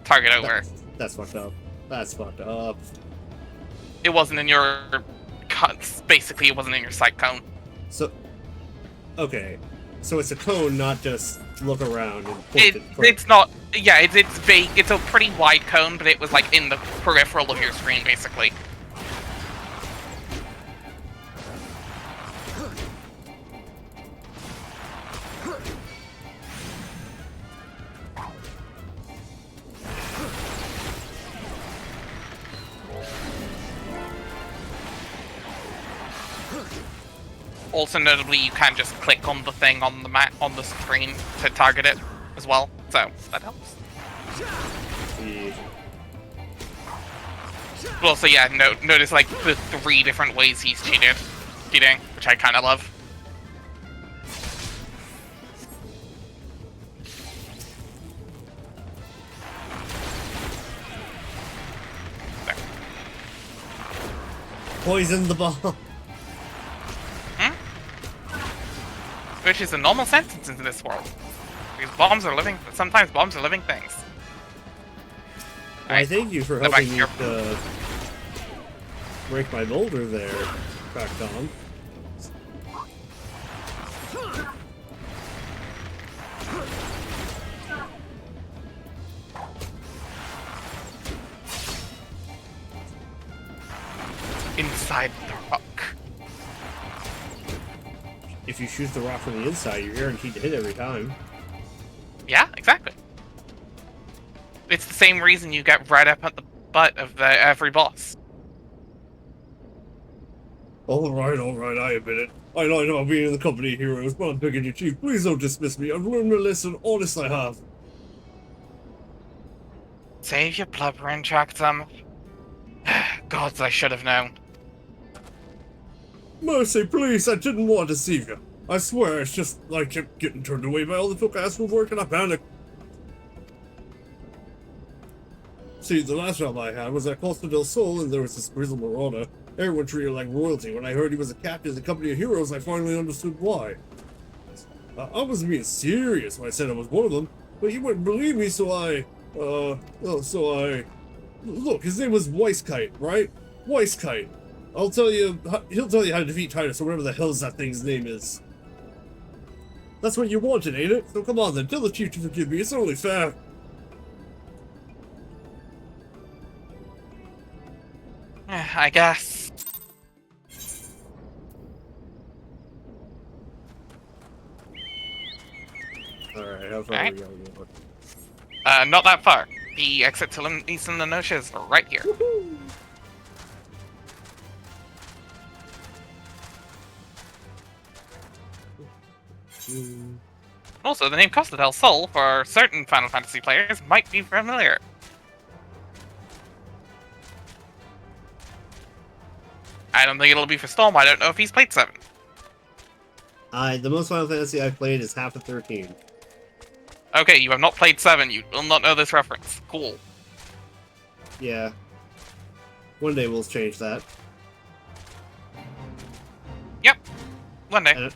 target over. That's fucked up. That's fucked up. It wasn't in your... Basically, it wasn't in your sight cone. So, okay. So it's a cone, not just look around and point it. It's not... Yeah, it's vague. It's a pretty wide cone, but it was like in the peripheral of your screen, basically. Also, notably, you can just click on the thing on the on the screen to target it as well, so that helps. Yeah. But also, yeah, notice like the 3 different ways he's cheating, which I kind of love. There. Poison the bomb. Which is a normal sentence in this world. Because bombs are living... Sometimes bombs are living things. Well, I thank you for helping me to break my boulder there, Crackdom. Inside the rock. If you shoot the rock from the inside, you're guaranteed to hit every time. Yeah, exactly. It's the same reason you get right up at the butt of every boss. Alright, I admit it. I know about being in the company of heroes, but I'm begging you, Chief, please don't dismiss me. I've learned my lesson, honest I have. Save your blubber and track them. Gods, I should have known. Mercy, please, I didn't want to deceive you. I swear, it's just I kept getting turned away by all the folk asked for work and I panicked. See, the last job I had was at Costa del Sol and there was this grizzled marauder. Everyone treated him like royalty. When I heard he was a captain of the company of heroes, I finally understood why. I wasn't being serious when I said I was one of them, but he wouldn't believe me, Look, his name was Weisskite, right? Weisskite. He'll tell you how to defeat Titus, or whatever the hell's that thing's name is. That's what you wanted, ain't it? So come on then, tell the chief to forgive me, it's only fair. I guess. Alright, how far are we going? Not that far. The exit to Eastern Lenosha is right here. Also, the name Costa del Sol for certain Final Fantasy players might be familiar. I don't think it'll be for Storm. I don't know if he's played 7. The most Final Fantasy I've played is half of 13. Okay, you have not played 7. You will not know this reference. Cool. Yeah. One day we'll change that. Yep. One day.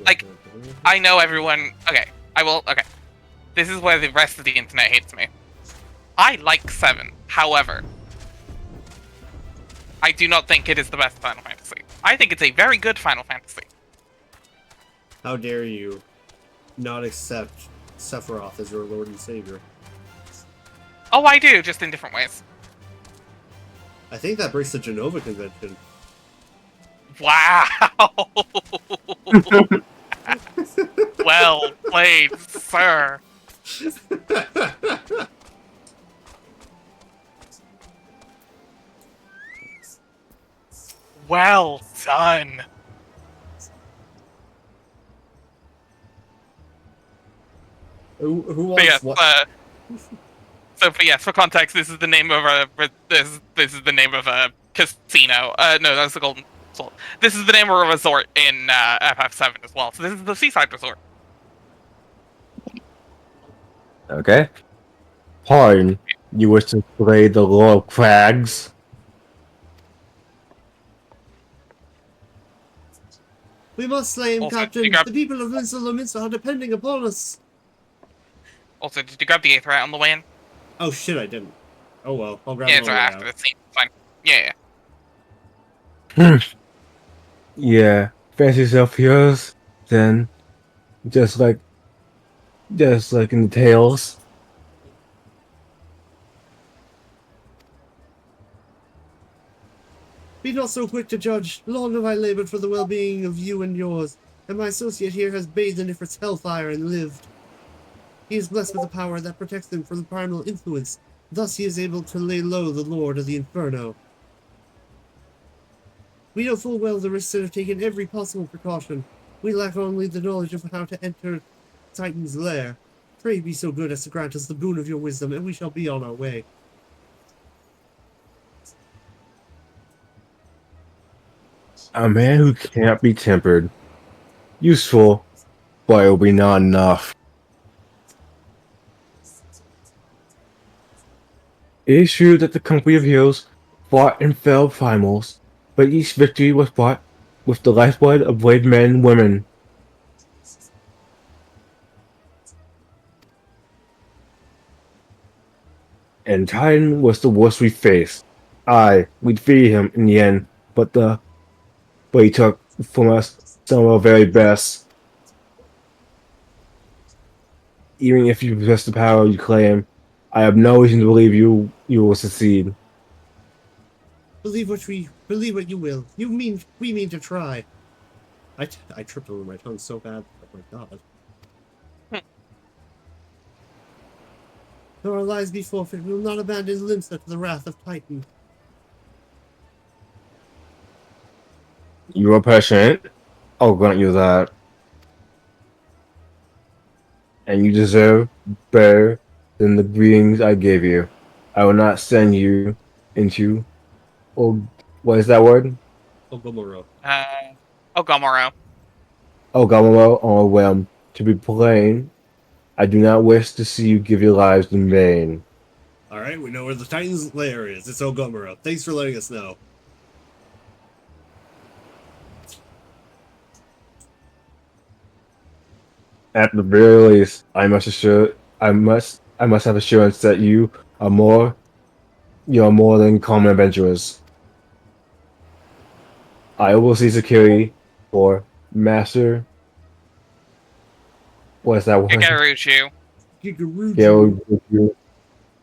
Like, I know everyone... Okay, I will... Okay. This is where the rest of the internet hates me. I like 7. However, I do not think it is the best Final Fantasy. I think it's a very good Final Fantasy. How dare you not accept Sephiroth as your Lord and Savior? Oh, I do, just in different ways. I think that breaks the Genova Convention. Wow! Well played, sir. Well done. Who wants Yes, what? for context, this is the name of a this is the name of a casino. No, that's the Golden Sword. This is the name of a resort in FF7 as well. So this is the Seaside Resort. Okay. Pardon, you wish to play the Lord of Crags? We must slay him, Also, Captain. The people of Minster are depending upon us. Also, did you grab the Aether out on the way in? Oh shit, I didn't. Oh well, I'll grab Yeah, it it's on right the way after out. the scene. It's fine. Yeah. Yeah, fancy yourself heroes, then just like in the tales. Be not so quick to judge. Long have I labored for the well-being of you and yours, and my associate here has bathed in Ifrit's hellfire and lived. He is blessed with a power that protects him from the primal influence. Thus he is able to lay low the Lord of the Inferno. We know full well the risks and have taken every possible precaution. We lack only the knowledge of how to enter Titan's lair. Pray be so good as to grant us the boon of your wisdom, and we shall be on our way. A man who cannot be tempered. Useful, but it will be not enough. It is true that the company of heroes fought and fell finals, but each victory was bought with the lifeblood of brave men and women. And Titan was the worst we faced. We defeated him in the end, but he took from us some of our very best. Even if you possess the power you claim, I have no reason to believe you you will succeed. Believe what you will. We mean to try. I tripped over my tongue so bad. Oh my god. Though our lives be forfeit, we will not abandon Limsa to the wrath of Titan. You are passionate. I'll grant you that. And you deserve better than the greetings I gave you. I will not send you into, oh, what is that word? Ogomoro. Ogomoro. Ogamamo on a whim. To be plain, I do not wish to see you give your lives in vain. Alright, we know where the Titan's lair is. It's Ogomoro. Thanks for letting us know. At the very least, I must have assurance that you are more than common adventurers. I will see security for Master. What is that word? Gagaruchu. Gigaruju.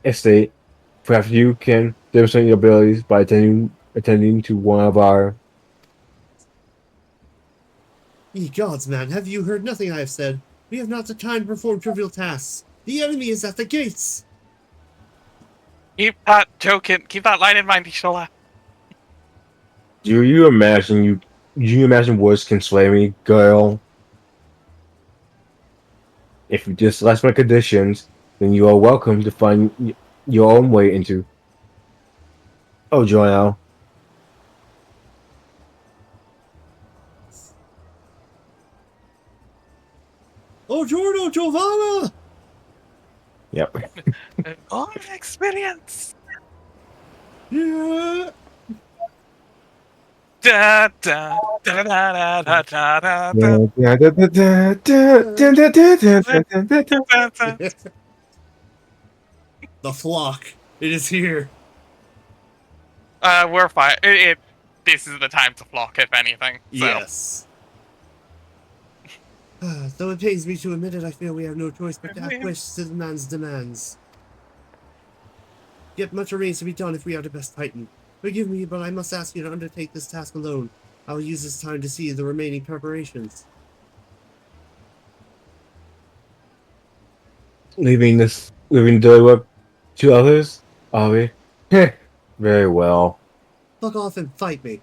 Estate. Perhaps you can demonstrate your abilities by attending to one of our. Ye gods, man, have you heard nothing I have said? We have not the time to perform trivial tasks. The enemy is at the gates. Keep that line in mind, Ishola. Do you imagine words can sway me, girl? If you dislike my conditions, then you are welcome to find your own way into. Oh, Joel. Oh, Giorno, Giovanna! Yep. All experience. Yeah. Da da da da da da da da. The flock. It is here. We're fine. This is the time to flock, if anything. So. Yes. Though it pains me to admit it, I feel we have no choice but to acquiesce to the man's demands. Yet much remains to be done if we are the best Titan. Forgive me, but I must ask you to undertake this task alone. I will use this time to see the remaining preparations. Leaving dirty work to others, are we? Heh. Very well. Fuck off and fight me.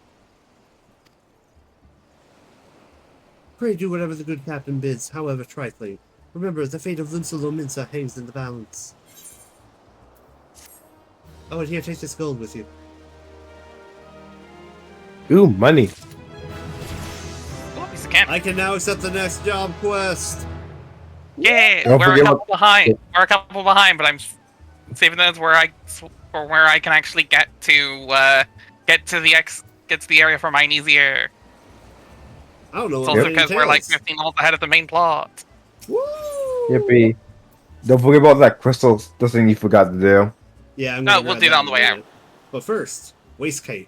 Pray do whatever the good captain bids, however trifling. Remember, the fate of Limsa hangs in the balance. Oh, and here, take this gold with you. Ooh, money. Oh, he's a can. I can now accept the next job quest. Yeah, Don't we're a forget couple behind. We're a couple behind, but I'm saving those where I can actually get to the area for mine easier. I don't know It's what also it because we're like entails. 15 miles ahead of the main plot. Woo! Yippee. Don't forget about that crystal thing you forgot to do. Yeah, I'm No, gonna we'll grab do that on the way in a out. minute. But first, Waistcoat.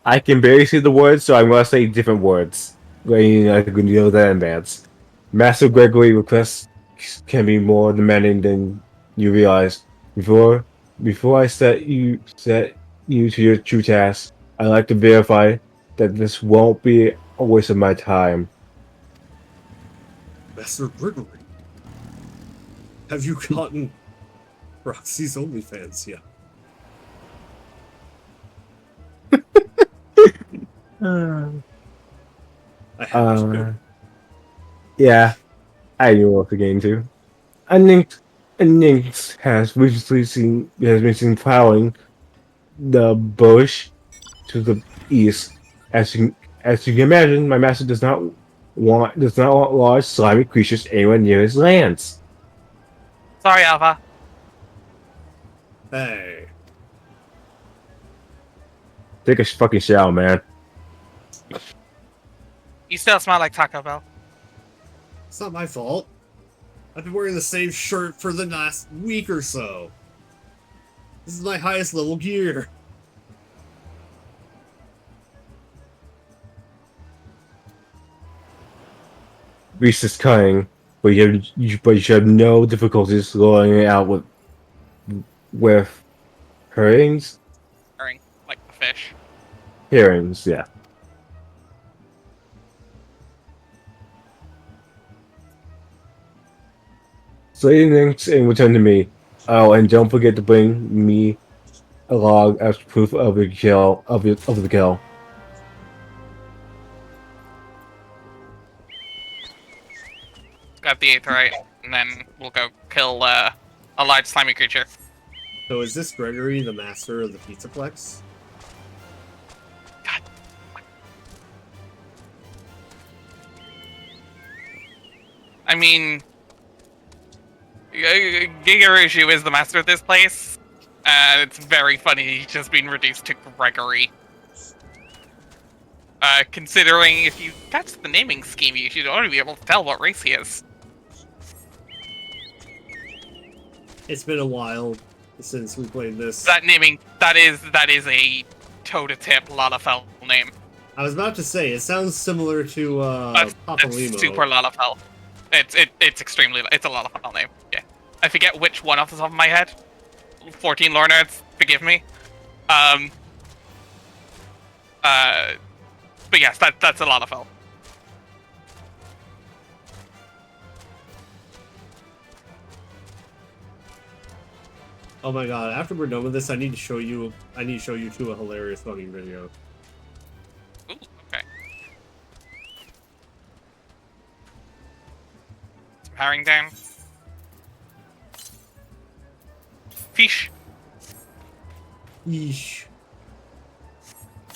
I can barely see the words, so I'm gonna say different words. I can deal with that in advance. Master Gregory requests can be more demanding than you realize. Before I set you to your true task, I'd like to verify that this won't be a waste of my time. Master Gregory. Have you gotten Roxy's OnlyFans yet? I have to. Yeah, I knew what to get into. A Nynx has been seen prowling the bush to the east. As you can imagine, my master does not want large slimy creatures anywhere near his lands. Sorry, Alva. Hey. Take a fucking shower, man. You still smell like Taco Bell. It's not my fault. I've been wearing the same shirt for the last week or so. This is my highest level gear. Beast is cunning. but you should have no difficulties going it out with herrings. Like the fish. Herrings, yeah. Slay the Nymphs and return to me. Oh, and don't forget to bring me a log as proof of the kill of the kill. Grab the aetheryte, and then we'll go kill a large slimy creature. So is this Gregory the master of the Pizzaplex? God. I mean, Gigaruju is the master of this place, and it's very funny he's just been reduced to Gregory. Considering if you catch the naming scheme, you should already be able to tell what race he is. It's been a while since we played this. That is a toe-to-tip Lalafell name. I was about to say, it sounds similar to Papa Limo. It's super Lalafell. It's extremely, it's a Lalafell name. Yeah, I forget which one off the top of my head. 14 lore nerds, forgive me. But yes, that's a Lalafell. Oh my god, after we're done with this, I need to show you two a hilarious fucking video. Ooh, okay. Some herring down. Fish. Yeesh.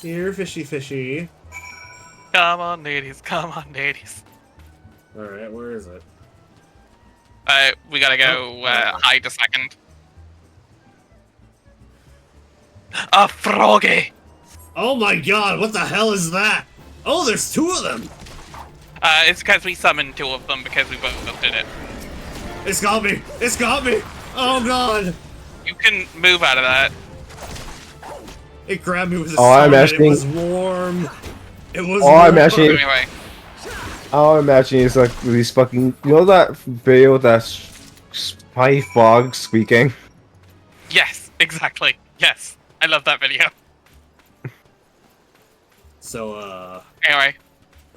Here, fishy fishy. Come on, ladies. Come on, ladies. Alright, where is it? We gotta go hide a second. A froggy! Oh my god, what the hell is that? Oh, there's two of them! It's because we summoned two of them because we both did it. It's got me! It's got me! Oh god! You can move out of that. It grabbed me with a I'm sword and it asking- was warm. It was I'm warm. actually- Anyway, All I'm imagining is like these fucking. You know that video with that spy fog squeaking? yes, exactly. Yes, I love that video. So, Anyway,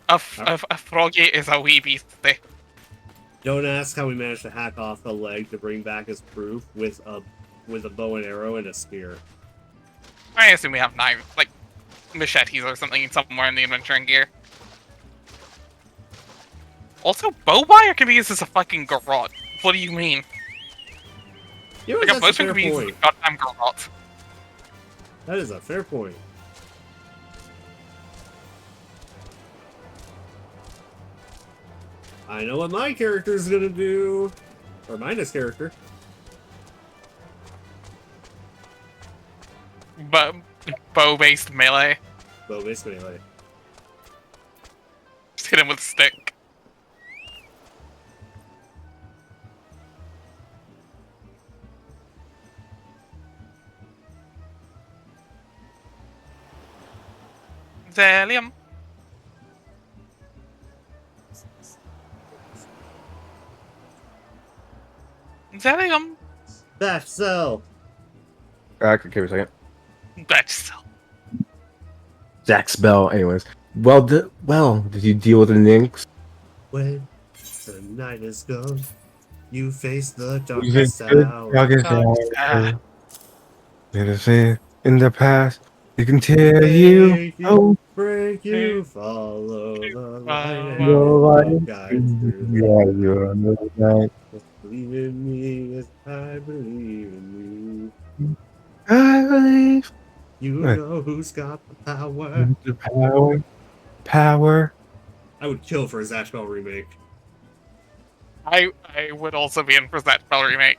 a froggy is a wee beastie. don't ask how we managed to hack off a leg to bring back as proof with a bow and arrow and a spear. I assume we have knives, like machetes or something somewhere in the adventuring gear. Also, bow wire can be used as a fucking garrote. What do you mean? You know, Like a that's a bowstring fair can be used as a point. goddamn garrote. That is a fair point. I know what my character's gonna do. Or Mina's character. But bow-based melee. Bow-based melee. Just hit him with a stick. Zelium. Zelium. Bash cell. Okay, give me a second. That's so. Zach's bell. Anyways, well, did you deal with the Nynx? When the night is gone, you face the darkest hour. In the past, you can tear you. Oh, break you, follow the light, Follow the and light. guide through the yeah, you're on the night. Believe in me as I believe in you. I believe You Right. know who's got the power. in the power. I would kill for a Zatch Bell remake. I would also be in for that spell remake.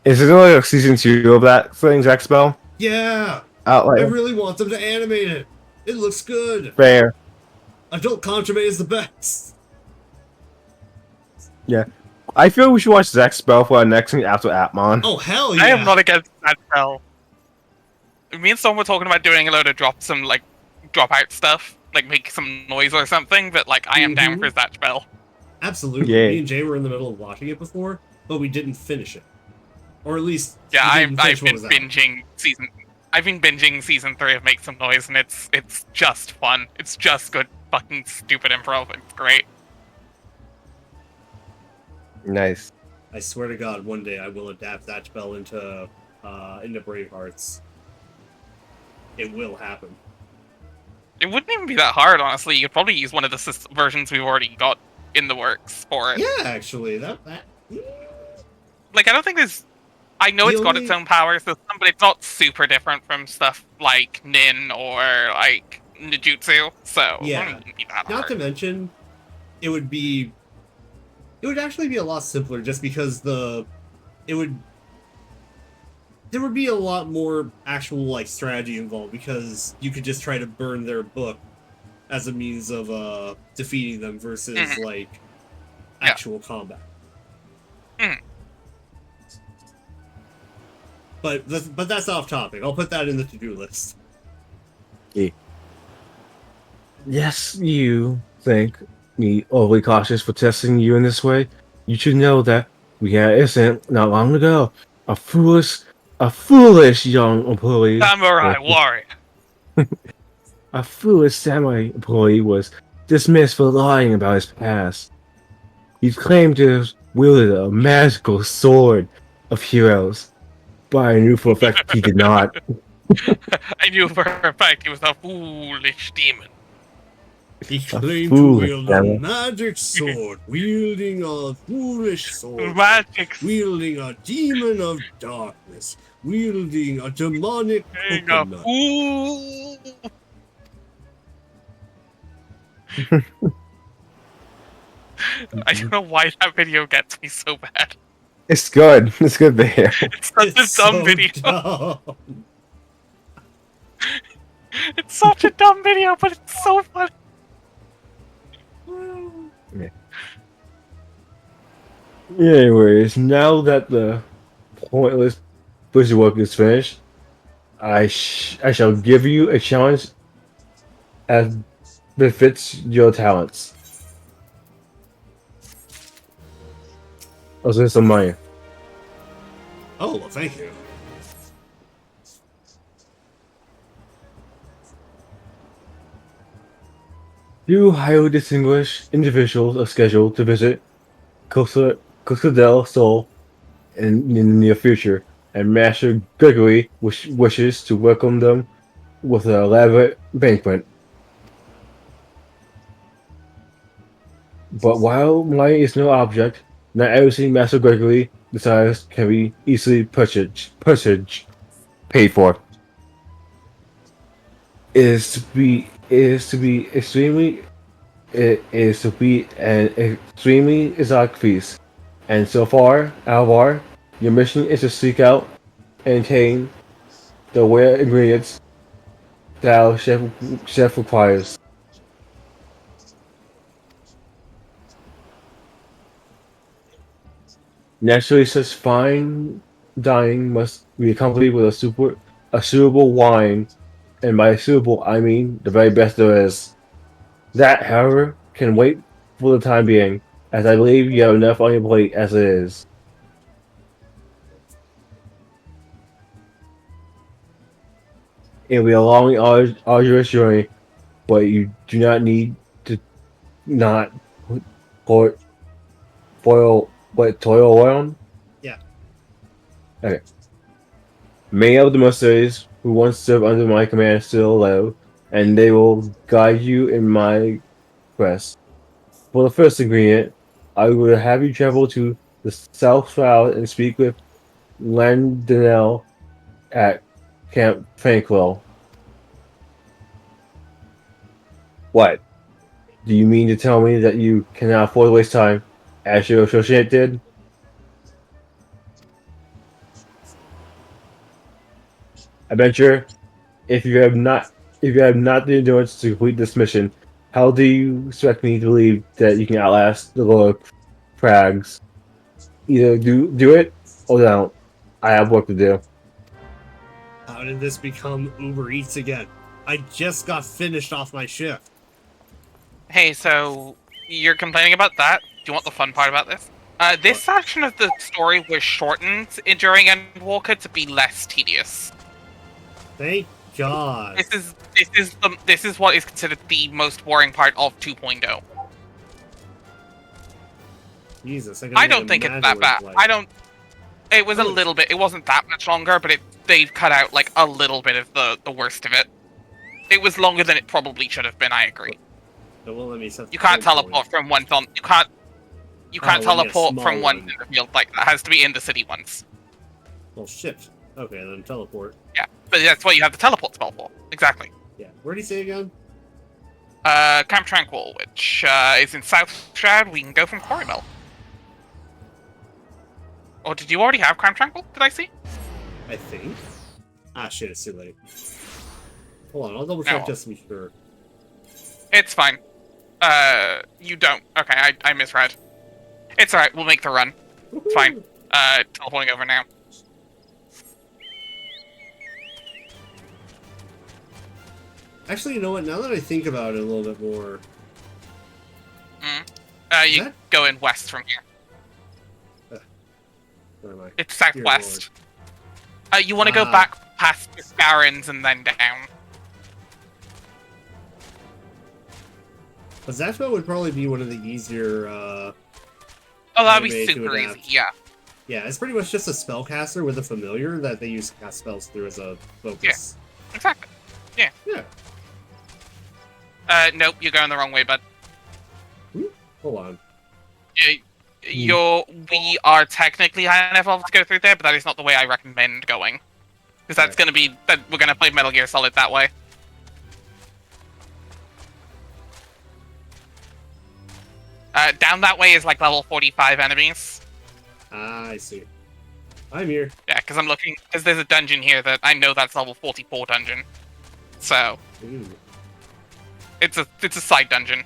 Is it only like season 2 of that thing, Zach's bell? Yeah! I Outlier. really want them to animate it. It looks good. Fair. Adult Contreme is the best. Yeah. I feel we should watch Zach's bell for our next thing after Atmon. Oh, hell yeah. I am not against that spell. Me and someone were talking about doing a load of drop out stuff, like make some noise or something, but like I am down for that spell. Absolutely. Yay. Me and Jay were in the middle of watching it before, but we didn't finish it. Or at least, Yeah, we I've didn't finish been what was out. binging season 3 of Make Some Noise, and it's just fun. It's just good fucking stupid improv. It's great. Nice. I swear to God, one day I will adapt that spell into Bravehearts. It will happen. It wouldn't even be that hard, honestly. You could probably use one of the versions we've already got in the works for it. Yeah, actually, that. Like, I don't think there's... I know it's got its only- own power system, but it's not super different from stuff like Nin or, like, Ninjutsu, so... Yeah. it wouldn't be that Not hard. to mention, it would actually be a lot simpler just because there would be a lot more actual like strategy involved because you could just try to burn their book as a means of defeating them versus like actual combat. But that's off topic. I'll put that in the to-do list. Yes, you think me overly cautious for testing you in this way? You should know that we had an incident not long ago. A foolish young employee. Samurai warrior. A foolish samurai employee was dismissed for lying about his past. He claimed to have wielded a magical sword of heroes, but I knew for a fact he did not. I knew for a fact he was a foolish demon. He claimed to foolish wield devil. a magic sword, wielding a foolish sword, Magic wielding a demon of darkness, wielding a demonic being a coconut. fool. I don't know why that video gets me so bad. It's good. It's good there. It's such It's a dumb so video. dumb. It's such a dumb video, but it's so funny. Anyways, now that the pointless busy work is finished, I shall give you a challenge as befits your talents. Also, some money. Oh, well, thank you. Two highly distinguished individuals are scheduled to visit Costa del Sol in the near future, and Master Gregory wishes to welcome them with an elaborate banquet. But while money is no object, not everything Master Gregory desires can be easily paid for. It is to be an extremely exotic feast. And so far, Alvar, your mission is to seek out and obtain the rare ingredients that our chef requires. Naturally, such fine dining must be accompanied with a suitable wine, and by suitable I mean the very best there is. That, however, can wait for the time being, as I believe you have enough on your plate as it is. It'll be a long, arduous journey, but you do not need to toil around? Yeah. Okay. Many of the mercenaries who once served under my command still live, and they will guide you in my quest. For the first ingredient, I will have you travel to the South Shroud and speak with Landinel at Camp Tranquil. What? Do you mean to tell me that you cannot afford to waste time, as your associate did? Adventurer, if you have not the endurance to complete this mission, how do you expect me to believe that you can outlast the Lord Prags? Either do it or don't. I have work to do. How did this become Uber Eats again? I just got finished off my shift. Hey, so you're complaining about that? you want the fun part about this? This section of the story was shortened during Endwalker to be less tedious. Thank God. This is what is considered the most boring part of 2.0. Jesus, I don't think it's that bad. I don't. It was a little bit. It wasn't that much longer, but they've cut out like a little bit of the worst of it. It was longer than it probably should have been. I agree. It won't let me set the You can't point teleport point. from one on. You can't only a teleport small from one one. in the field like that. It has to be in the city ones. Well, shit. Okay, then teleport. Yeah, but that's what you have the teleport spell for. Exactly. Yeah. Where did he say again? Camp Tranquil, which is in South Shroud. We can go from Corymel. Or did you already have Camp Tranquil? Did I see? I think. Ah, shit, it's too late. Hold on, I'll double check No. just to be sure. It's fine. You don't. Okay, I misread. It's alright, we'll make the run. It's fine. Teleporting over now. Actually, you know what? Now that I think about it a little bit more, You That- go in west from here. where am I? It's Dear southwest. You want to go Ah. back past the Scarrons and then down. But Zappa would probably be one of the easier. Oh, that'd be Anime to super adapt. easy. Yeah. Yeah, it's pretty much just a spellcaster with a familiar that they use to cast spells through as a focus. Exactly. Yeah. Nope, you're going the wrong way, bud. Hold on. We are technically high enough level to go through there, but that is not the way I recommend going. Because that's Right. going to be... We're going to play Metal Gear Solid that way. Down that way is like level 45 enemies. Ah, I see. I'm here. Yeah, because I'm looking... Because there's a dungeon here that I know that's level 44 dungeon. So, Ooh. it's a side dungeon.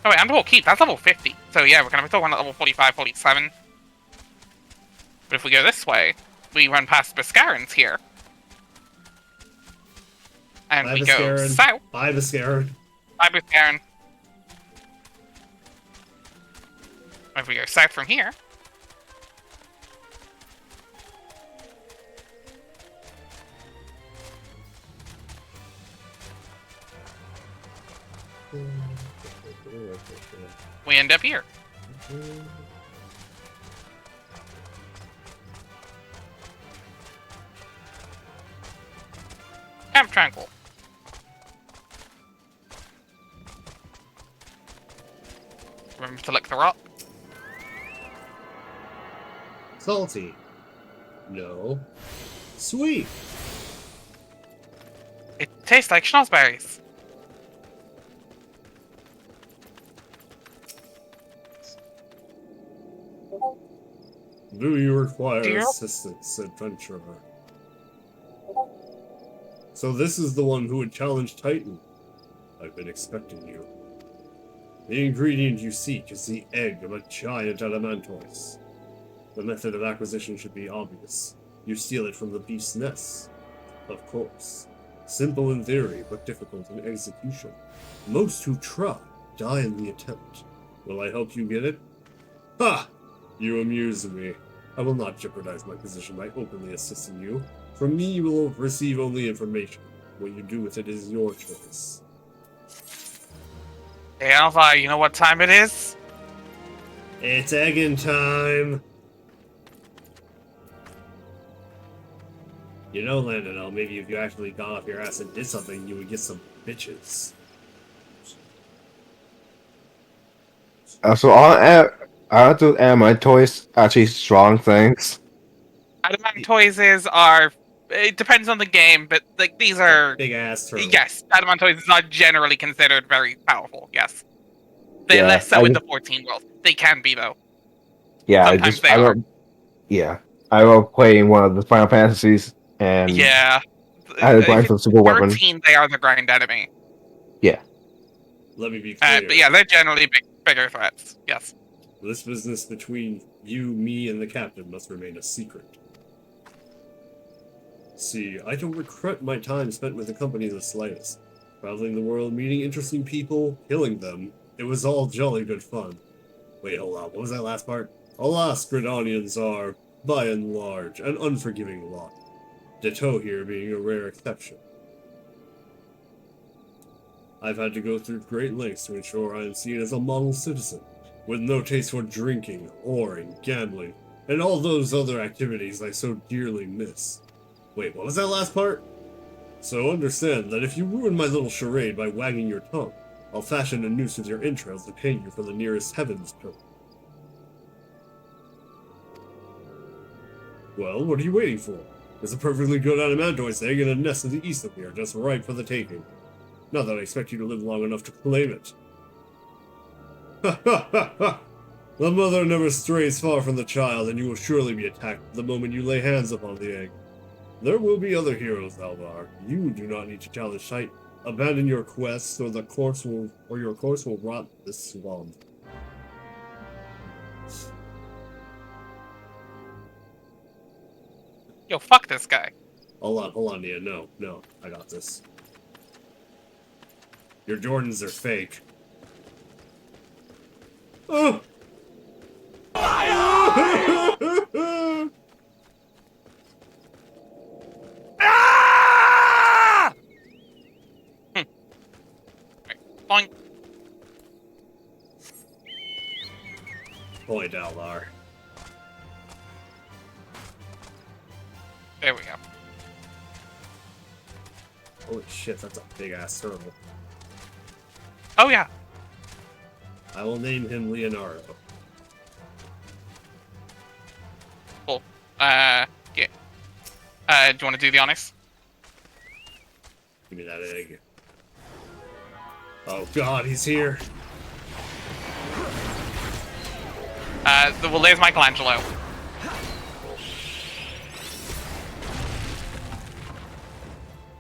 Oh wait, Underworld Keep, that's level 50. So yeah, we're going to be talking about level 45, 47. But if we go this way, we run past Biscarans here. And Bye, we go Biscaran. south. Bye, Biscaran. Bye, Biscaran. If we go south from here, we end up here. Camp Tranquil. Remember to lick the rock. Salty. No. Sweet. It tastes like schnozberries. Do you require Dear? assistance, adventurer? So this is the one who would challenge Titan. I've been expecting you. The ingredient you seek is the egg of a giant elementois. The method of acquisition should be obvious. You steal it from the beast's nest. Of course. Simple in theory, but difficult in execution. Most who try die in the attempt. Will I help you get it? Ha! You amuse me. I will not jeopardize my position by openly assisting you. From me, you will receive only information. What you do with it is your choice. Hey, Alvar, you know what time it is? It's egging time! You know, Landon, maybe if you actually got off your ass and did something, you would get some bitches. So are those anime toys actually strong things? Adamantoises are... It depends on the game, but like these are... Big ass turtle. Yes, Adamantoises are generally considered very powerful, yes. They're Yeah, less so in the 14 world. They can be, though. Yeah, Sometimes they are. I love playing one of the Final Fantasies, and Yeah. I had a If grind it's for super weapon. 13, they are the grind enemy. Let me be clear. But yeah, they're generally bigger threats, yes. This business between you, me, and the captain must remain a secret. See, I don't regret my time spent with the company the slightest. Traveling the world, meeting interesting people, killing them, It was all jolly good fun. Wait, hold on. What was that last part? Alas, Gridanians are, by and large, an unforgiving lot. Ditto here being a rare exception. I've had to go through great lengths to ensure I am seen as a model citizen, with no taste for drinking, whoring, gambling, and all those other activities I so dearly miss. Wait, what was that last part? So understand that if you ruin my little charade by wagging your tongue, I'll fashion a noose with your entrails to hang you from the nearest heavens pillar. Well, what are you waiting for? There's a perfectly good adamantoise egg in a nest to the east of here, just ripe for the taking. Not that I expect you to live long enough to claim it. Ha ha ha ha! The mother never strays far from the child, and you will surely be attacked the moment you lay hands upon the egg. There will be other heroes, Alvar. You do not need to challenge sight. Abandon your quest, or your course will rot this swamp. Yo, fuck this guy. Hold on, Nia. No, I got this. Your Jordans are fake. Oh! Ah! Right. Boink. Point, Alvar. There we go. Holy shit, that's a big ass turtle. Oh yeah. I will name him Leonardo. Cool. Yeah. Do you want to do the honors? Give me that egg. Oh god, he's here. Well, there's Michelangelo.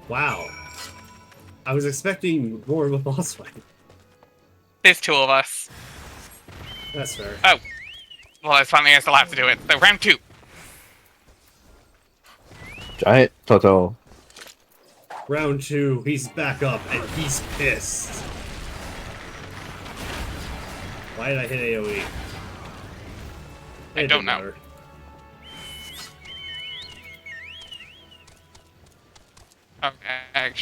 Wow. I was expecting more of a boss fight. There's two of us. That's fair. Oh. Well, that's something I still have to do it. So, round 2. Giant Toto. Round 2, he's back up and he's pissed. Why did I hit AoE? I It don't didn't know. matter.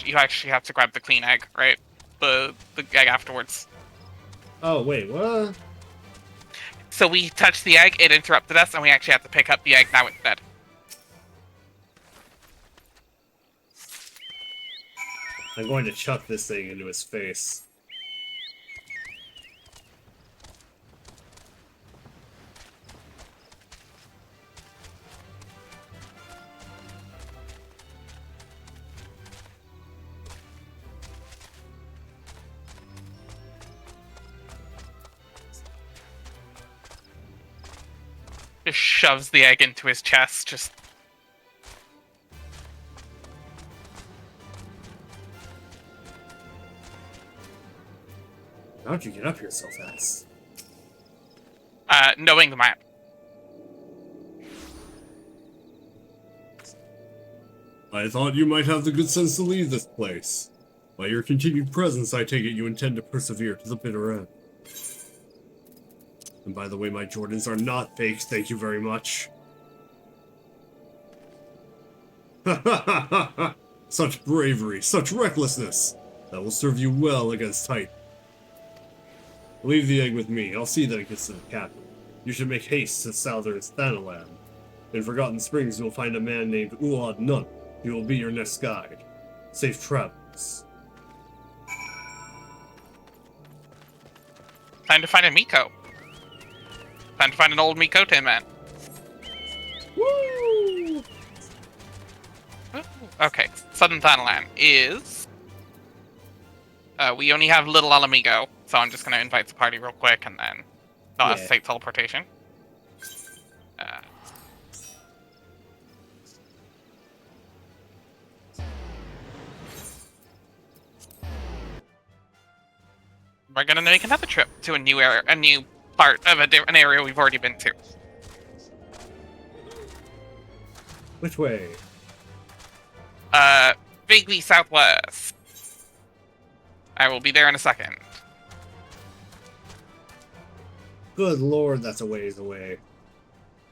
You actually have to grab the clean egg, right? The egg afterwards. Oh, wait, what? So we touched the egg, it interrupted us, and we actually have to pick up the egg. Now it's dead. I'm going to chuck this thing into his face. Just shoves the egg into his chest, just... How'd you get up here so fast? knowing the map. I thought you might have the good sense to leave this place. By your continued presence, I take it you intend to persevere to the bitter end. And by the way, my Jordans are not fake, thank you very much. Ha ha ha ha ha! Such bravery, such recklessness! That will serve you well against Titan. Leave the egg with me, I'll see that it gets to the captain. You should make haste to southern Thanalan. In Forgotten Springs, you'll find a man named Uad Nun. He will be your next guide. Safe travels. Time to find a Miko. Time to find an old Mikote man. Woo! Ooh, okay, Southern Thanalan is... we only have Little Alamigo, so I'm just going to invite the party real quick and then not Yeah. state teleportation. We're going to make another trip to a new area, a new part of an area we've already been to. Which way? Vaguely southwest. I will be there in a second. Good lord, that's a ways away.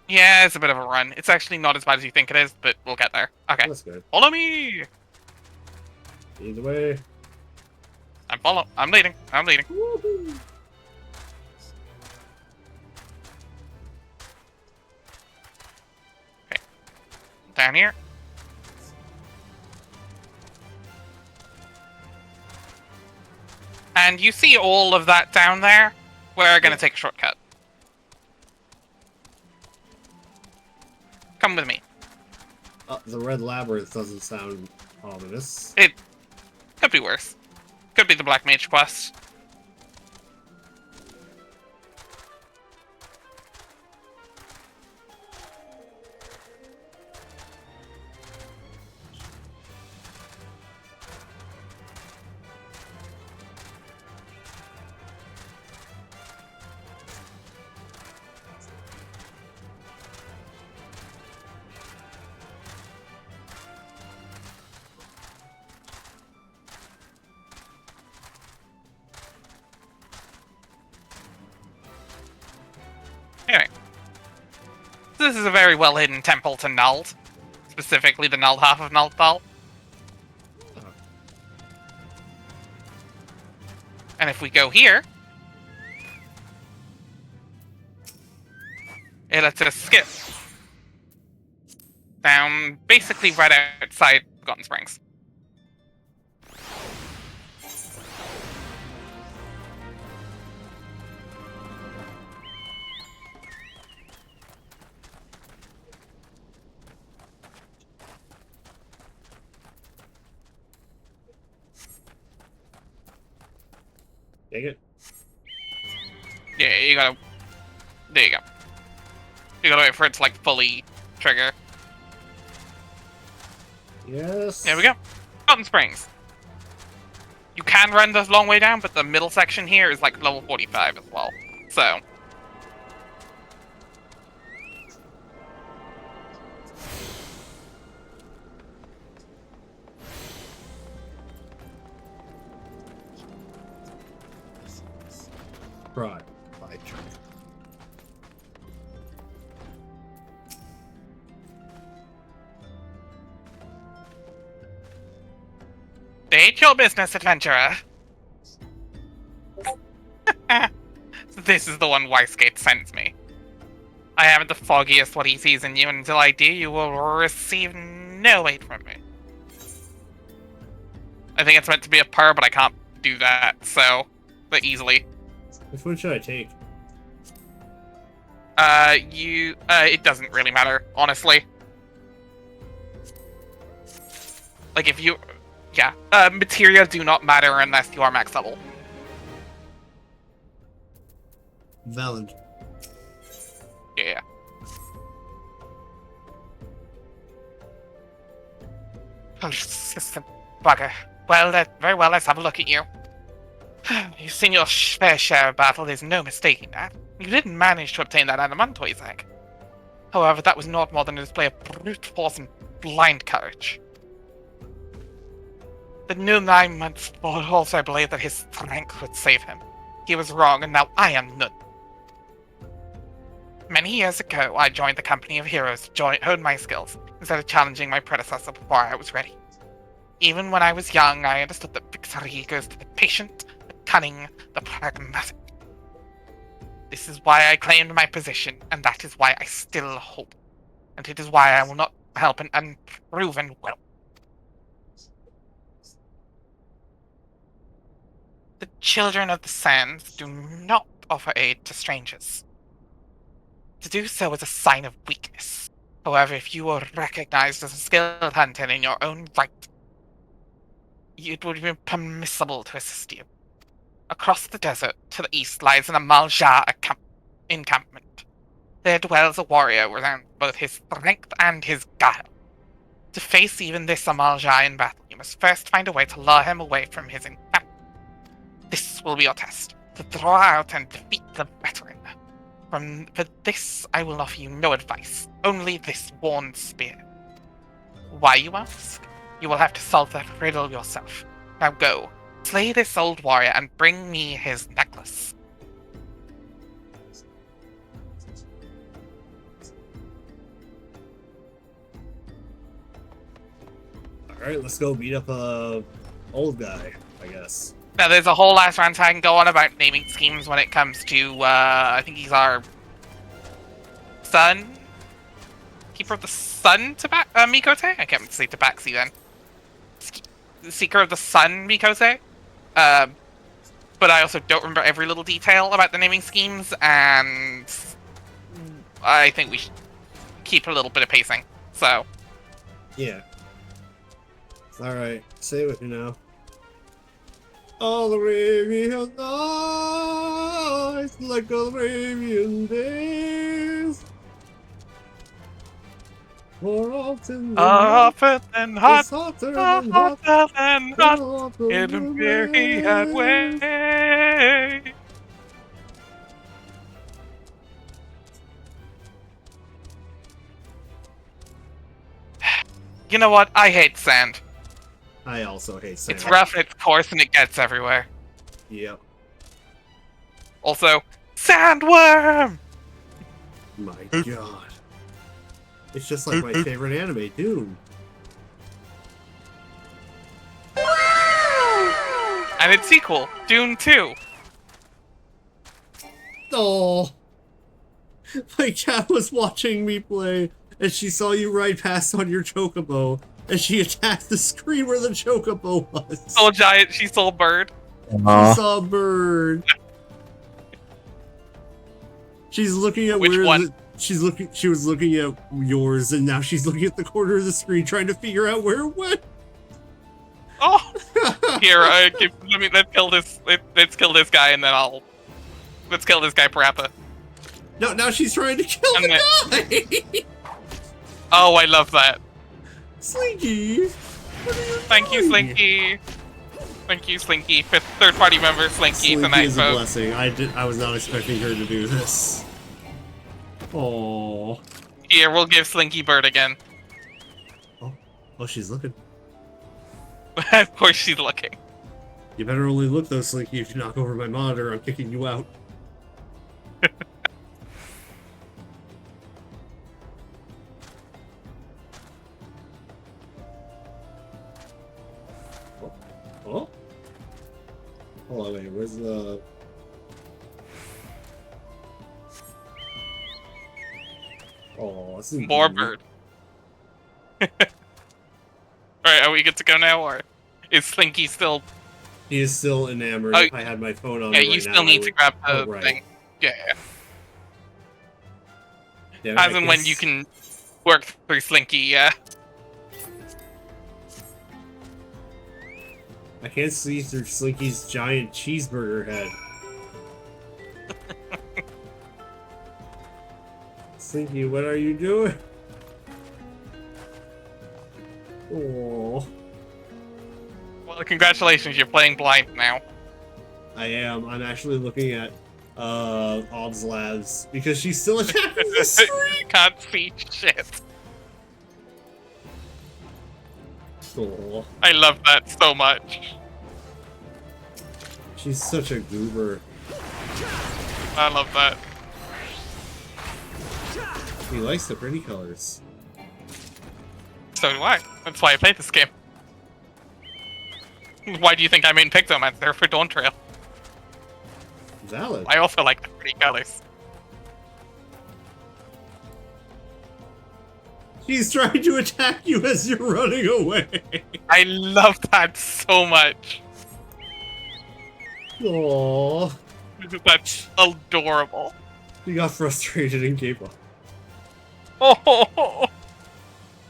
Yeah, it's a bit of a run. It's actually not as bad as you think it is, but we'll get there. Okay. That's good. Follow me! Either way. I'm leading. I'm leading. Woohoo! Down here. And you see all of that down there? We're gonna take a shortcut. Come with me. The Red Labyrinth doesn't sound ominous. It could be worse. Could be the Black Mage quest. Anyway. This is a very well hidden temple to Nuld. Specifically the Nuld half of Nuld. And if we go here, it lets us skip down basically right outside Forgotten Springs. Take it. Yeah, you gotta... There you go. You gotta wait for it to, like, fully trigger. Yes. There we go. Forgotten Springs. You can run the long way down, but the middle section here is, like, level 45 as well. So... Right. By Jove. State your business, adventurer. This is the one Weissgate sends me. I haven't the foggiest what he sees in you, and until I do, you will receive no aid from me. I think it's meant to be a purr, but I can't do that, so... But easily. Which one should I take? It doesn't really matter, honestly. Like, if you... Yeah. Materia do not matter unless you are max level. Valid. Yeah. Oh, system bugger. Well, very well, let's have a look at you. You've seen your fair share of battle, there's no mistaking that. You didn't manage to obtain that adamantoise egg. However, that was not more than a display of brute force and blind courage. The new 9 months lord also believed that his strength would save him. He was wrong, and now I am none. Many years ago, I joined the company of heroes to hone my skills, instead of challenging my predecessor before I was ready. Even when I was young, I understood that victory goes to the patient, the cunning, the pragmatic. This is why I claimed my position, and that is why I still hope. And it is why I will not help an unproven will. The children of the sands do not offer aid to strangers. To do so is a sign of weakness. However, if you were recognized as a skilled hunter in your own right, it would be permissible to assist you. Across the desert, to the east, lies an Amalja encampment. There dwells a warrior renowned for both his strength and his guile. To face even this Amalja in battle, you must first find a way to lure him away from his encampment. This will be your test, to draw out and defeat the veteran. For this, I will offer you no advice, only this worn spear. Why, you ask? You will have to solve that riddle yourself. Now go, slay this old warrior and bring me his necklace. Alright, let's go beat up a old guy, I guess. Now, there's a whole last rant I can go on about naming schemes when it comes to, I think he's our son? Keeper of the Sun, Mikote? I can't say Tabaxi then. Seeker of the Sun, Mikote? But I also don't remember every little detail about the naming schemes, and I think we should keep a little bit of pacing, so. Yeah. Alright, say it with me now. All Arabian nights, like Arabian days. More often than Often than hot, it's hotter than hot, hotter than hot, hotter in a than myriad rain. way. You know what? I hate sand. I also hate sand. It's rough, it's coarse, and it gets everywhere. Yep. Also, sandworm! My god. It's just like my favorite anime, Dune. And its sequel, Dune 2. Oh. My cat was watching me play, and she saw you ride past on your chocobo, and she attacked the screen where the chocobo was. Soul giant, she soul bird. She saw a bird. She's looking at Which where one? she was looking at yours, and now she's looking at the corner of the screen trying to figure out where it went. Oh! Here, let's kill this. Let's kill this guy, and then let's kill this guy, Parappa. No, now she's trying to kill the guy. Oh, I love that. Slinky, what are you Thank you, doing? Slinky. Thank you, Slinky. Fifth third-party member, Slinky, Slinky tonight, is a folks. blessing. I was not expecting her to do this. Oh. Here, we'll give Slinky Bird again. Oh, she's looking. Of course she's looking. You better only look though, Slinky. If you knock over my monitor, I'm kicking you out. Oh? Hold on, wait, where's the... Oh, this is More weird. bird. Alright, are we good to go now, or is Slinky still... He is still enamored. Oh, If I had my phone on Yeah, me you right still now, I need to would- grab the Oh, right. thing. Yeah. Damn it, As I and when guess- you can work through Slinky, yeah. I can't see through Slinky's giant cheeseburger head. Slinky, what are you doing? Oh, Well, congratulations, you're playing blind now. I am. I'm actually looking at Ob's labs because she's still attacking the screen. You can't see shit. Oh, I love that so much. she's such a goober. I love that. He likes the pretty colors. So do I. That's why I played this game. Why do you think I made Pictomancer for Dawn Trail? Valid. I also like the pretty colors. She's trying to attack you as you're running away. I love that so much. Oh, That's adorable. he got frustrated and gave up. Oh,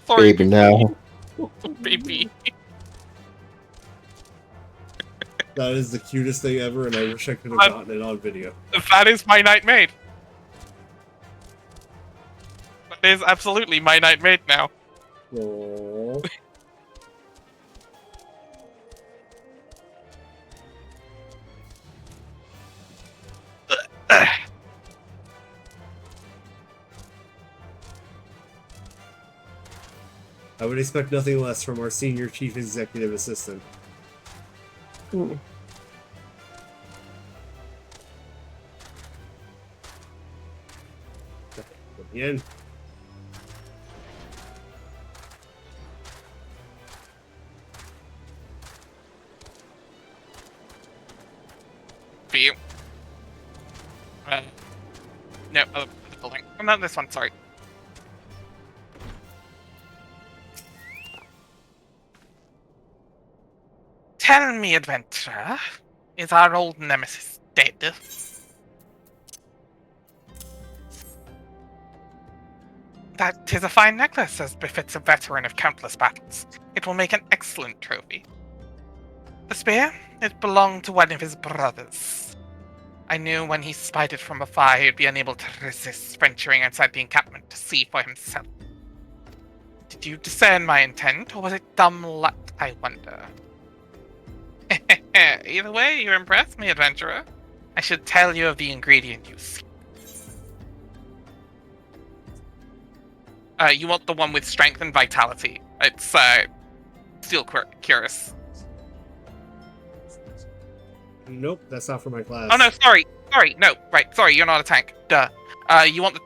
sorry, Baby, now. baby. That is the cutest thing ever, and I wish I could have gotten it on video. That is my night maid. That is absolutely my night maid now. Oh. I would expect nothing less from our senior chief executive assistant. Put me in. for you. No, other building. Oh, not this one, sorry. Tell me, adventurer, is our old nemesis dead? That 'tis a fine necklace, as befits a veteran of countless battles. It will make an excellent trophy. The spear? It belonged to one of his brothers. I knew when he spied it from afar he would be unable to resist venturing outside the encampment to see for himself. Did you discern my intent, or was it dumb luck, I wonder? Either way, you impress me, adventurer. I should tell you of the ingredient you seek. You want the one with strength and vitality. It's, steel cuirass. Nope, that's not for my class. Oh no, sorry, no, right, sorry, you're not a tank. Duh. You want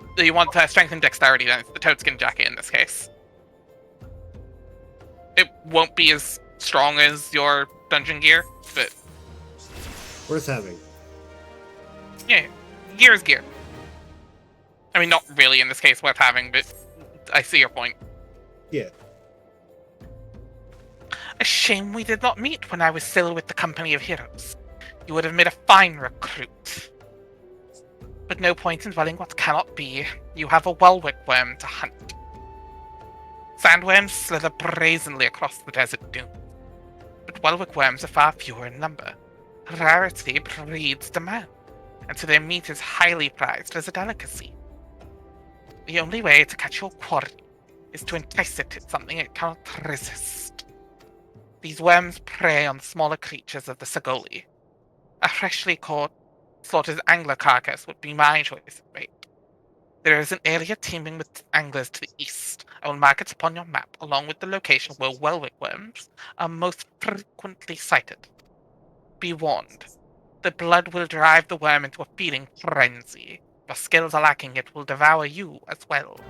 strength and dexterity, then it's the toadskin jacket in this case. It won't be as strong as your dungeon gear, but Worth having. yeah, gear is gear. I mean, not really in this case worth having, but I see your point. Yeah. A shame we did not meet when I was still with the company of heroes. You would have made a fine recruit. But no point in dwelling what cannot be. You have a Welwick worm to hunt. Sandworms slither brazenly across the desert dune. But Welwick worms are far fewer in number. Rarity breeds demand, and so their meat is highly prized as a delicacy. The only way to catch your quarry is to entice it at something it cannot resist. These worms prey on smaller creatures of the Sagoli. A freshly caught, slaughtered angler carcass would be my choice of bait. There is an area teeming with anglers to the east. I will mark it upon your map, along with the location where Welwick worms are most frequently sighted. Be warned, the blood will drive the worm into a feeding frenzy. If your skills are lacking, it will devour you as well.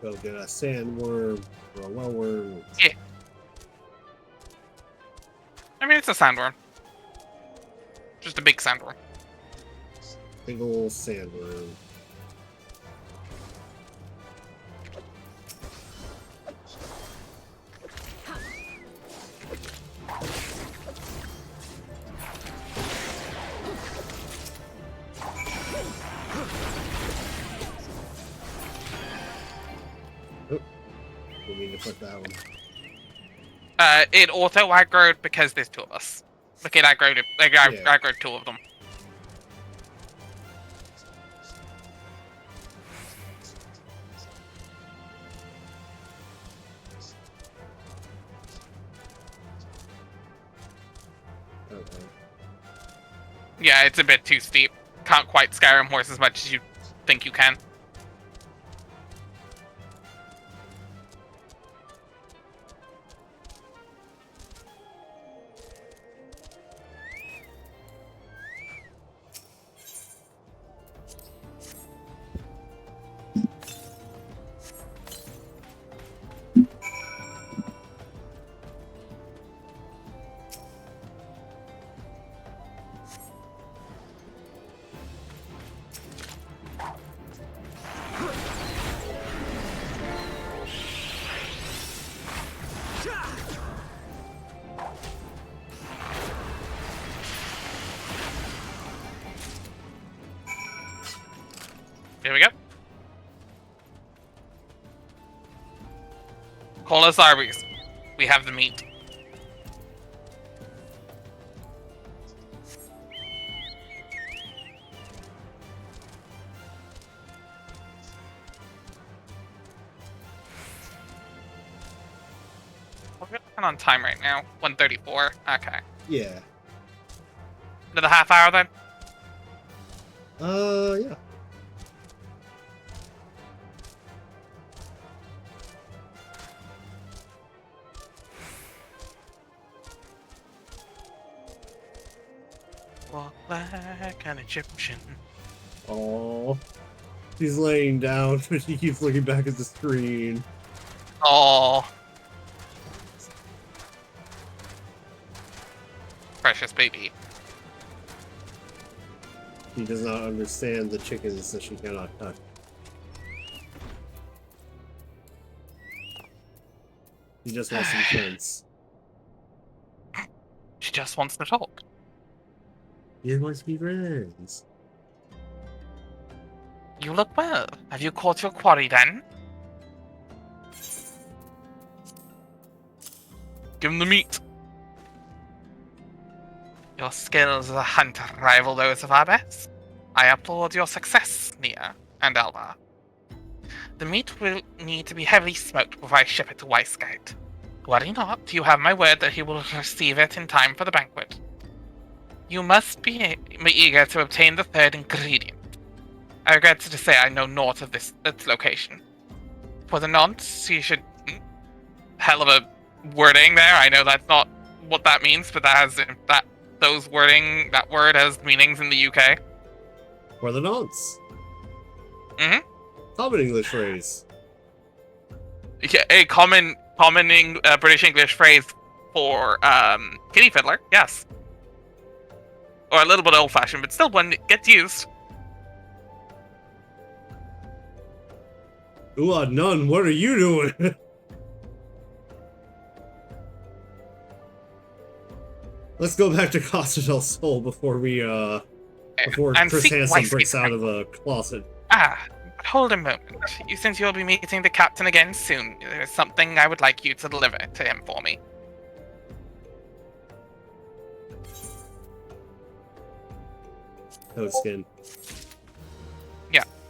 Go get a sandworm or a wellworm. Yeah. I mean, it's a sandworm. Just a big sandworm. Big ol' sandworm. We need to put that one. It auto aggroed because there's two of us. Like, it aggroed, aggroed two of them. Okay. Yeah, it's a bit too steep. Can't quite Skyrim horse as much as you think you can. Here we go. Call us Arby's. We have the meat. We're on time right now. 1:34. Okay. Yeah. Another half hour then? Yeah. Walk like an Egyptian. Oh, he's laying down, but he keeps looking back at the screen. Oh. Precious baby. He does not understand the chickens that she cannot touch. He just wants some friends. She just wants to talk. He wants to be friends. You look well. Have you caught your quarry then? Give him the meat. Your skills as a hunter rival those of our best. I applaud your success, Nia and Alvar. The meat will need to be heavily smoked before I ship it to Weissgate. Worry not, you have my word that he will receive it in time for the banquet. You must be eager to obtain the third ingredient. I regret to say I know naught of its location. For the nonce, you should... Hell of a wording there. I know that's not what that means, but that has that word has meanings in the UK. For the nonce. Mm-hmm. Common English phrase. Yeah, a common British English phrase for kitty fiddler, yes. Or a little bit old-fashioned, but still one that gets used. Ooh, nun, what are you doing? Let's go back to Costa del Sol before And Chris seek Hansen wisely. breaks out of a closet. But hold a moment. Since you'll be meeting the captain again soon, there's something I would like you to deliver to him for me. Toad skin.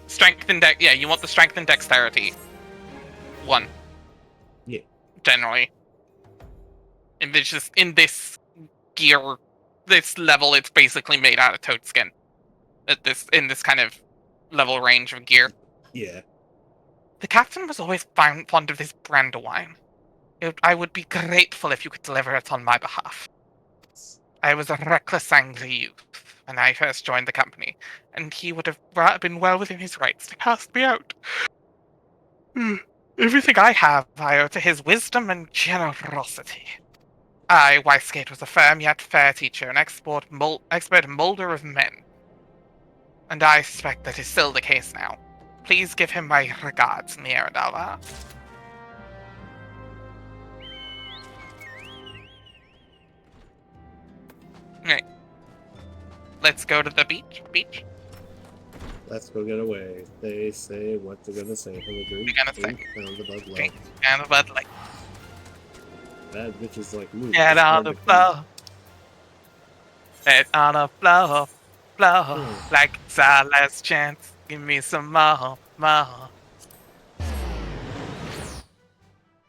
Strength and yeah, you want the strength and dexterity. 1. Yeah. Generally. And it's just in this gear, this level, it's basically made out of toad skin. In this kind of level range of gear. Yeah. The captain was always fond of this brand of wine. I would be grateful if you could deliver it on my behalf. I was a reckless, angry youth when I first joined the company, and he would have been well within his rights to cast me out. Everything I have I owe to his wisdom and generosity. Weissgate was a firm yet fair teacher, an expert moulder of men. And I suspect that is still the case now. Please give him my regards, Nia and Alvar. Right. Let's go to the beach. Let's go get away. They say what they're gonna say. They're gonna say. Pound of Bud Light. Drink and a Bud Light. Bad bitches like me. Get on the floor. Get on the floor. Like it's our last chance. Give me some more.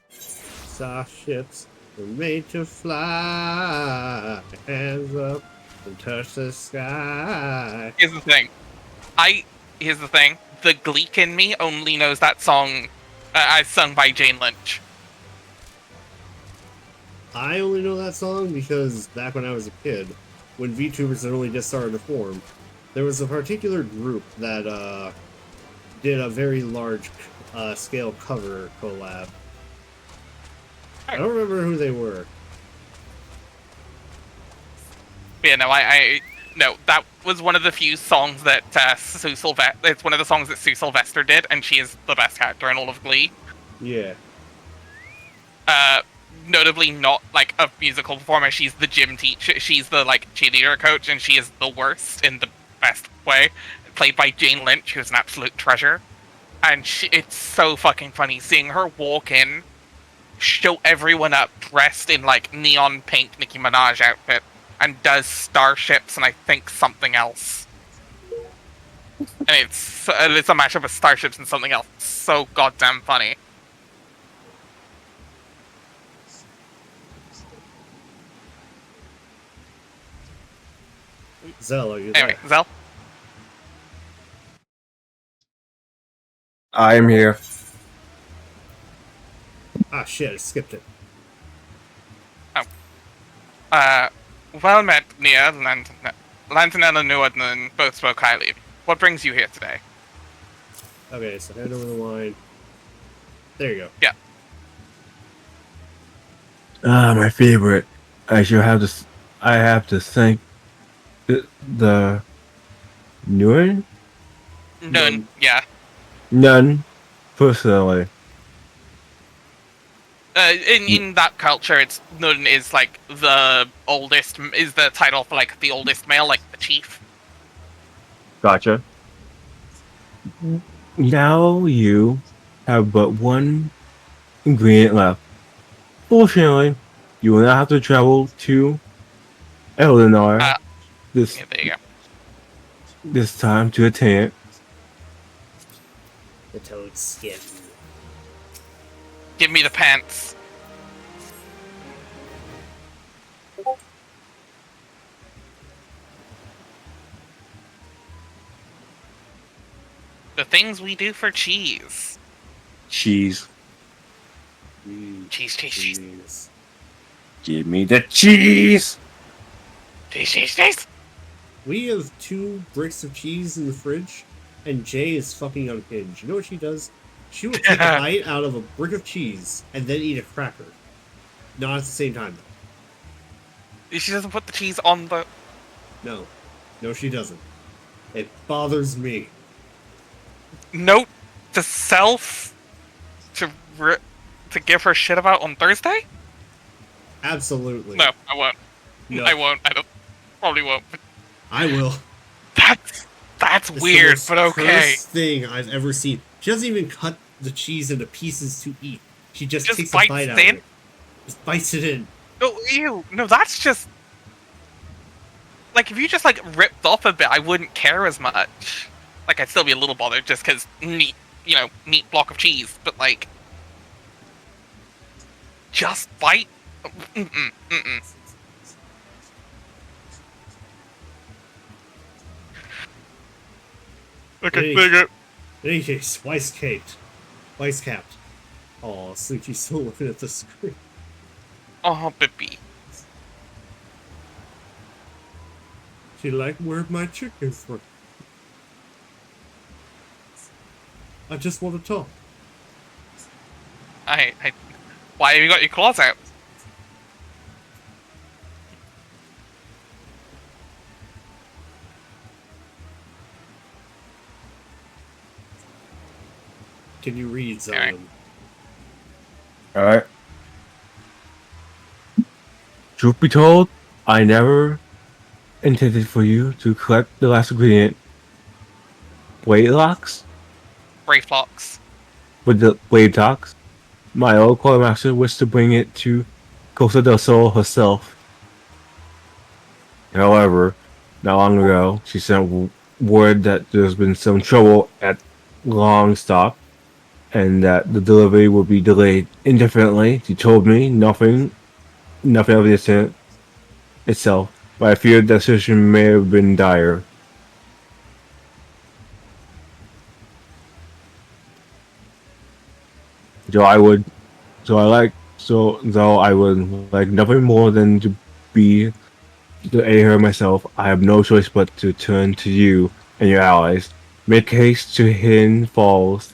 Starships were made to fly. Hands up and touch the sky. Here's the thing. The Gleek in me only knows that song as sung by Jane Lynch. I only know that song because back when I was a kid, when VTubers had only just started to form, there was a particular group that did a very large scale cover collab. I don't remember who they were. Yeah, no, that was one of the few songs that Sue Sylvester. It's one of the songs that Sue Sylvester did, and she is the best character in all of Glee. Yeah. Notably not like a musical performer. She's the gym teacher. She's the like cheerleader coach, and she is the worst in the best way. Played by Jane Lynch, who's an absolute treasure. And it's so fucking funny seeing her walk in, show everyone up dressed in like neon pink Nicki Minaj outfit, and does Starships and I think something else. And it's a mashup of Starships and something else. It's so goddamn funny. Zell, are you Anyway, there? Zell. I am here. Ah, shit, I skipped it. Well met, Nia, Lantanella Newardman both spoke highly of you. What brings you here today? Okay, so hand over the line. There you go. Yeah. My favorite. I should have to. I have to thank the Nguyen? None. Yeah. None, personally. In that culture, it's Nun is like the oldest, is the title for like the oldest male, like the chief. Gotcha. Now you have but one ingredient left. Fortunately, you will not have to travel to Eleanor Yeah, there you go. this time to attain it. The toad skin. Give me the pants. The things we do for cheese. Cheese. Cheese, cheese, cheese. Jeez. Give me the cheese! Cheese, cheese, cheese. We have 2 bricks of cheese in the fridge, and Jay is fucking unhinged. You know what she does? She will take a bite out of a brick of cheese and then eat a cracker. Not at the same time, though. She doesn't put the cheese on the... No. No, she doesn't. It bothers me. Note to self to give her shit about on Thursday? Absolutely. No, I won't. No. I won't. I don't. Probably won't. But I will. that's It's weird, the but most okay. cursed thing I've ever seen. She doesn't even cut the cheese into pieces to eat. She just takes a bites bite it out in? of it. Just bites it in. Oh, ew. No, that's just... Like, if you just, like, ripped off a bit, I wouldn't care as much. Like, I'd still be a little bothered just because neat block of cheese. But, like... Just bite? Mm-mm, mm-mm. Okay, there you go. In any case, Weiss-capped. Aw, Snoochie's still looking at the screen. Oh, baby. She like, where'd my chicken from? I just want to talk. Why have you got your claws out? Can you read, Zion? Alright. Truth be told, I never intended for you to collect the last ingredient. Blade locks? Brave locks. With the blade talks. My old quartermaster wished to bring it to Costa del Sol herself. However, not long ago, she sent word that there's been some trouble at Longstop and that the delivery will be delayed indefinitely. She told me nothing of the incident itself, but I feared that situation may have been dire. Though I would like nothing more than to aid her myself, I have no choice but to turn to you and your allies. Make haste to Hidden Falls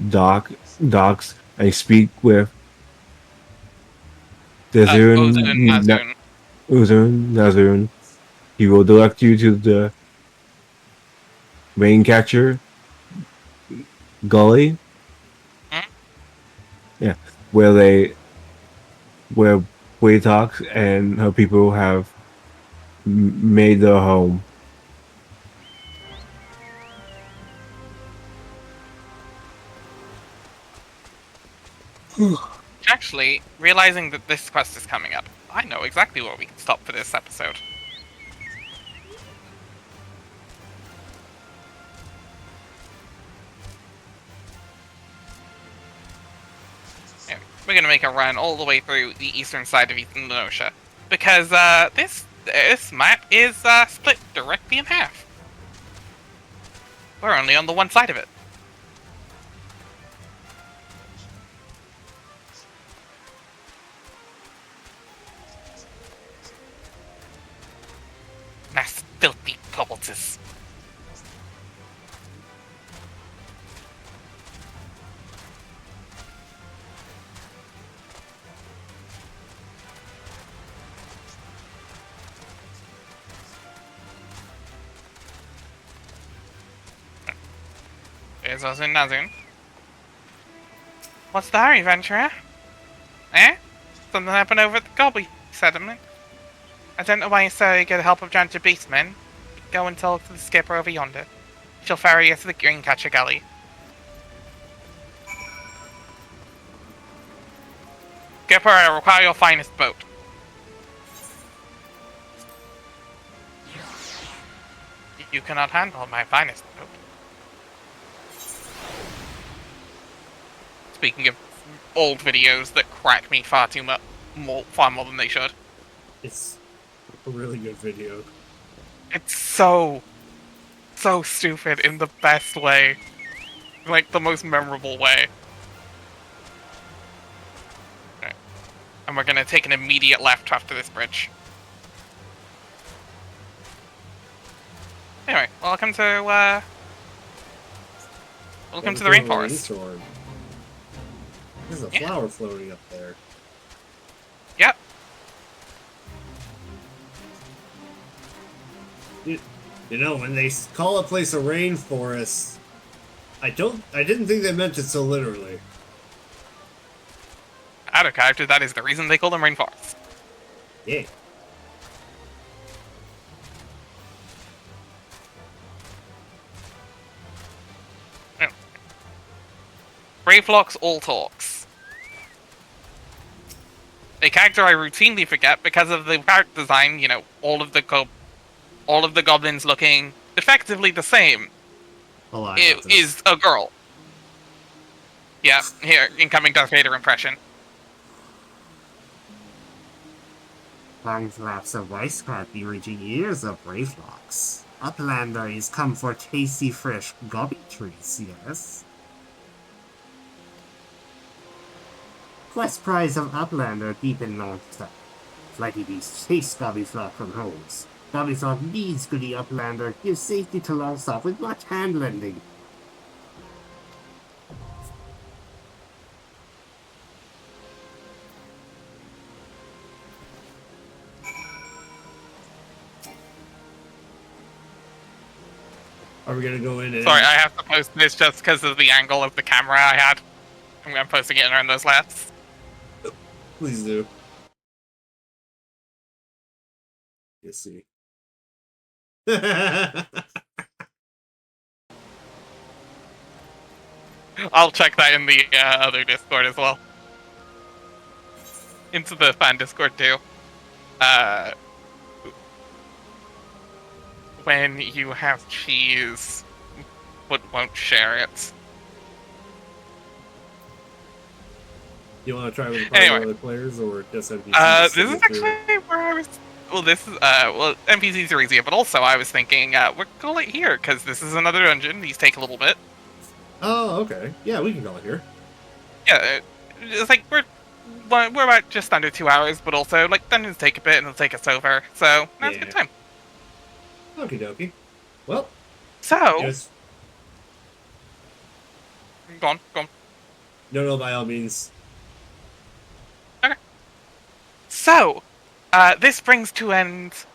docks and speak with Nazun. Nazun. He will direct you to the Raincatcher Gully. Yeah, where Waytox and her people have made their home. Actually, realizing that this quest is coming up, I know exactly where we can stop for this episode. Anyway, we're gonna make a run all the way through the eastern side of Eastern Lenosha, because this this map is split directly in half. We're only on the one side of it. Nice filthy cobalts. There's us in Nazun. What's the hurry, Venturer? Eh? Something happened over at the Gobby settlement. I don't know why you say you get the help of giant beastmen. Go and talk to the skipper over yonder. She'll ferry you to the Greencatcher Galley. Skipper, I require your finest boat. You cannot handle my finest boat. Speaking of old videos that crack me far more than they should. It's a really good video. It's so stupid in the best way. Like, the most memorable way. Okay. And we're gonna take an immediate left after this bridge. Anyway, welcome to the rainforest. There's a flower floating up there. Yep. You know, when they call a place a rainforest, I didn't think they meant it so literally. Out of character, that is the reason they call them rainforests. Yeah. Brayflox all talks. A character I routinely forget because of the character design, you know, all of the goblins looking effectively the same. It is a girl. Yeah, here, incoming Darth Vader impression. Long flaps of rice can't be reaching ears of Brayflox. Uplander is come for tasty fresh gobby trees, yes? Quest prize of Uplander deep in Longstaff. Flighty beasts chase Gobbyflock from holes. Gobbyflock needs goody Uplander, gives safety to Longstaff with much hand lending. Are we gonna go in and... Sorry, I have to post this just because of the angle of the camera I had. I'm posting it around those lats. Please do. Let's see. I'll check that in the other Discord as well. Into the fan Discord too. When you have cheese, but won't share it. You want to try with a couple other players or just This NPCs? is actually where I was. Well, this is NPCs are easier, but also I was thinking we're gonna call it here because this is another dungeon. These take a little bit. Oh, okay. Yeah, we can call it here. Yeah, it's like we're about just under 2 hours, but also like dungeons take a bit and it'll take us over, so that's a good time. Okie dokie. Well, so yes. Go on. No, by all means. Okay. So, this brings to end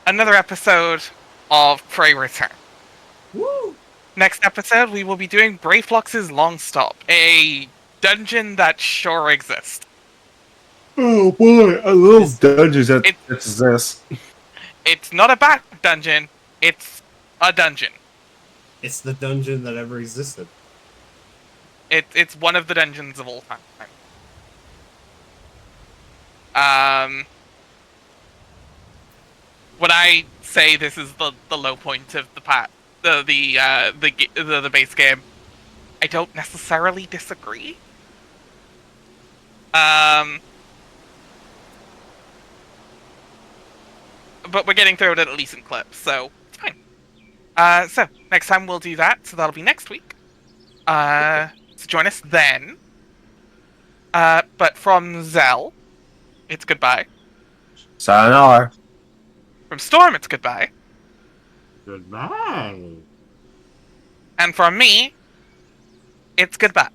another episode of Prey Return. Woo! Next episode, we will be doing Brayflox's Long Stop, a dungeon that sure exists. Oh boy, I love dungeons that exist. It's not a back dungeon, it's a dungeon. It's the dungeon that ever existed. It's one of the dungeons of all time. When I say this is the low point of the base game, I don't necessarily disagree. but we're getting through it at least in clips, so it's fine. So next time we'll do that. So that'll be next week. So join us then. But from Zell, it's goodbye. Sayonara. From Storm, it's goodbye. Goodbye. And from me, it's goodbye.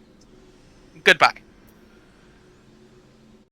Goodbye.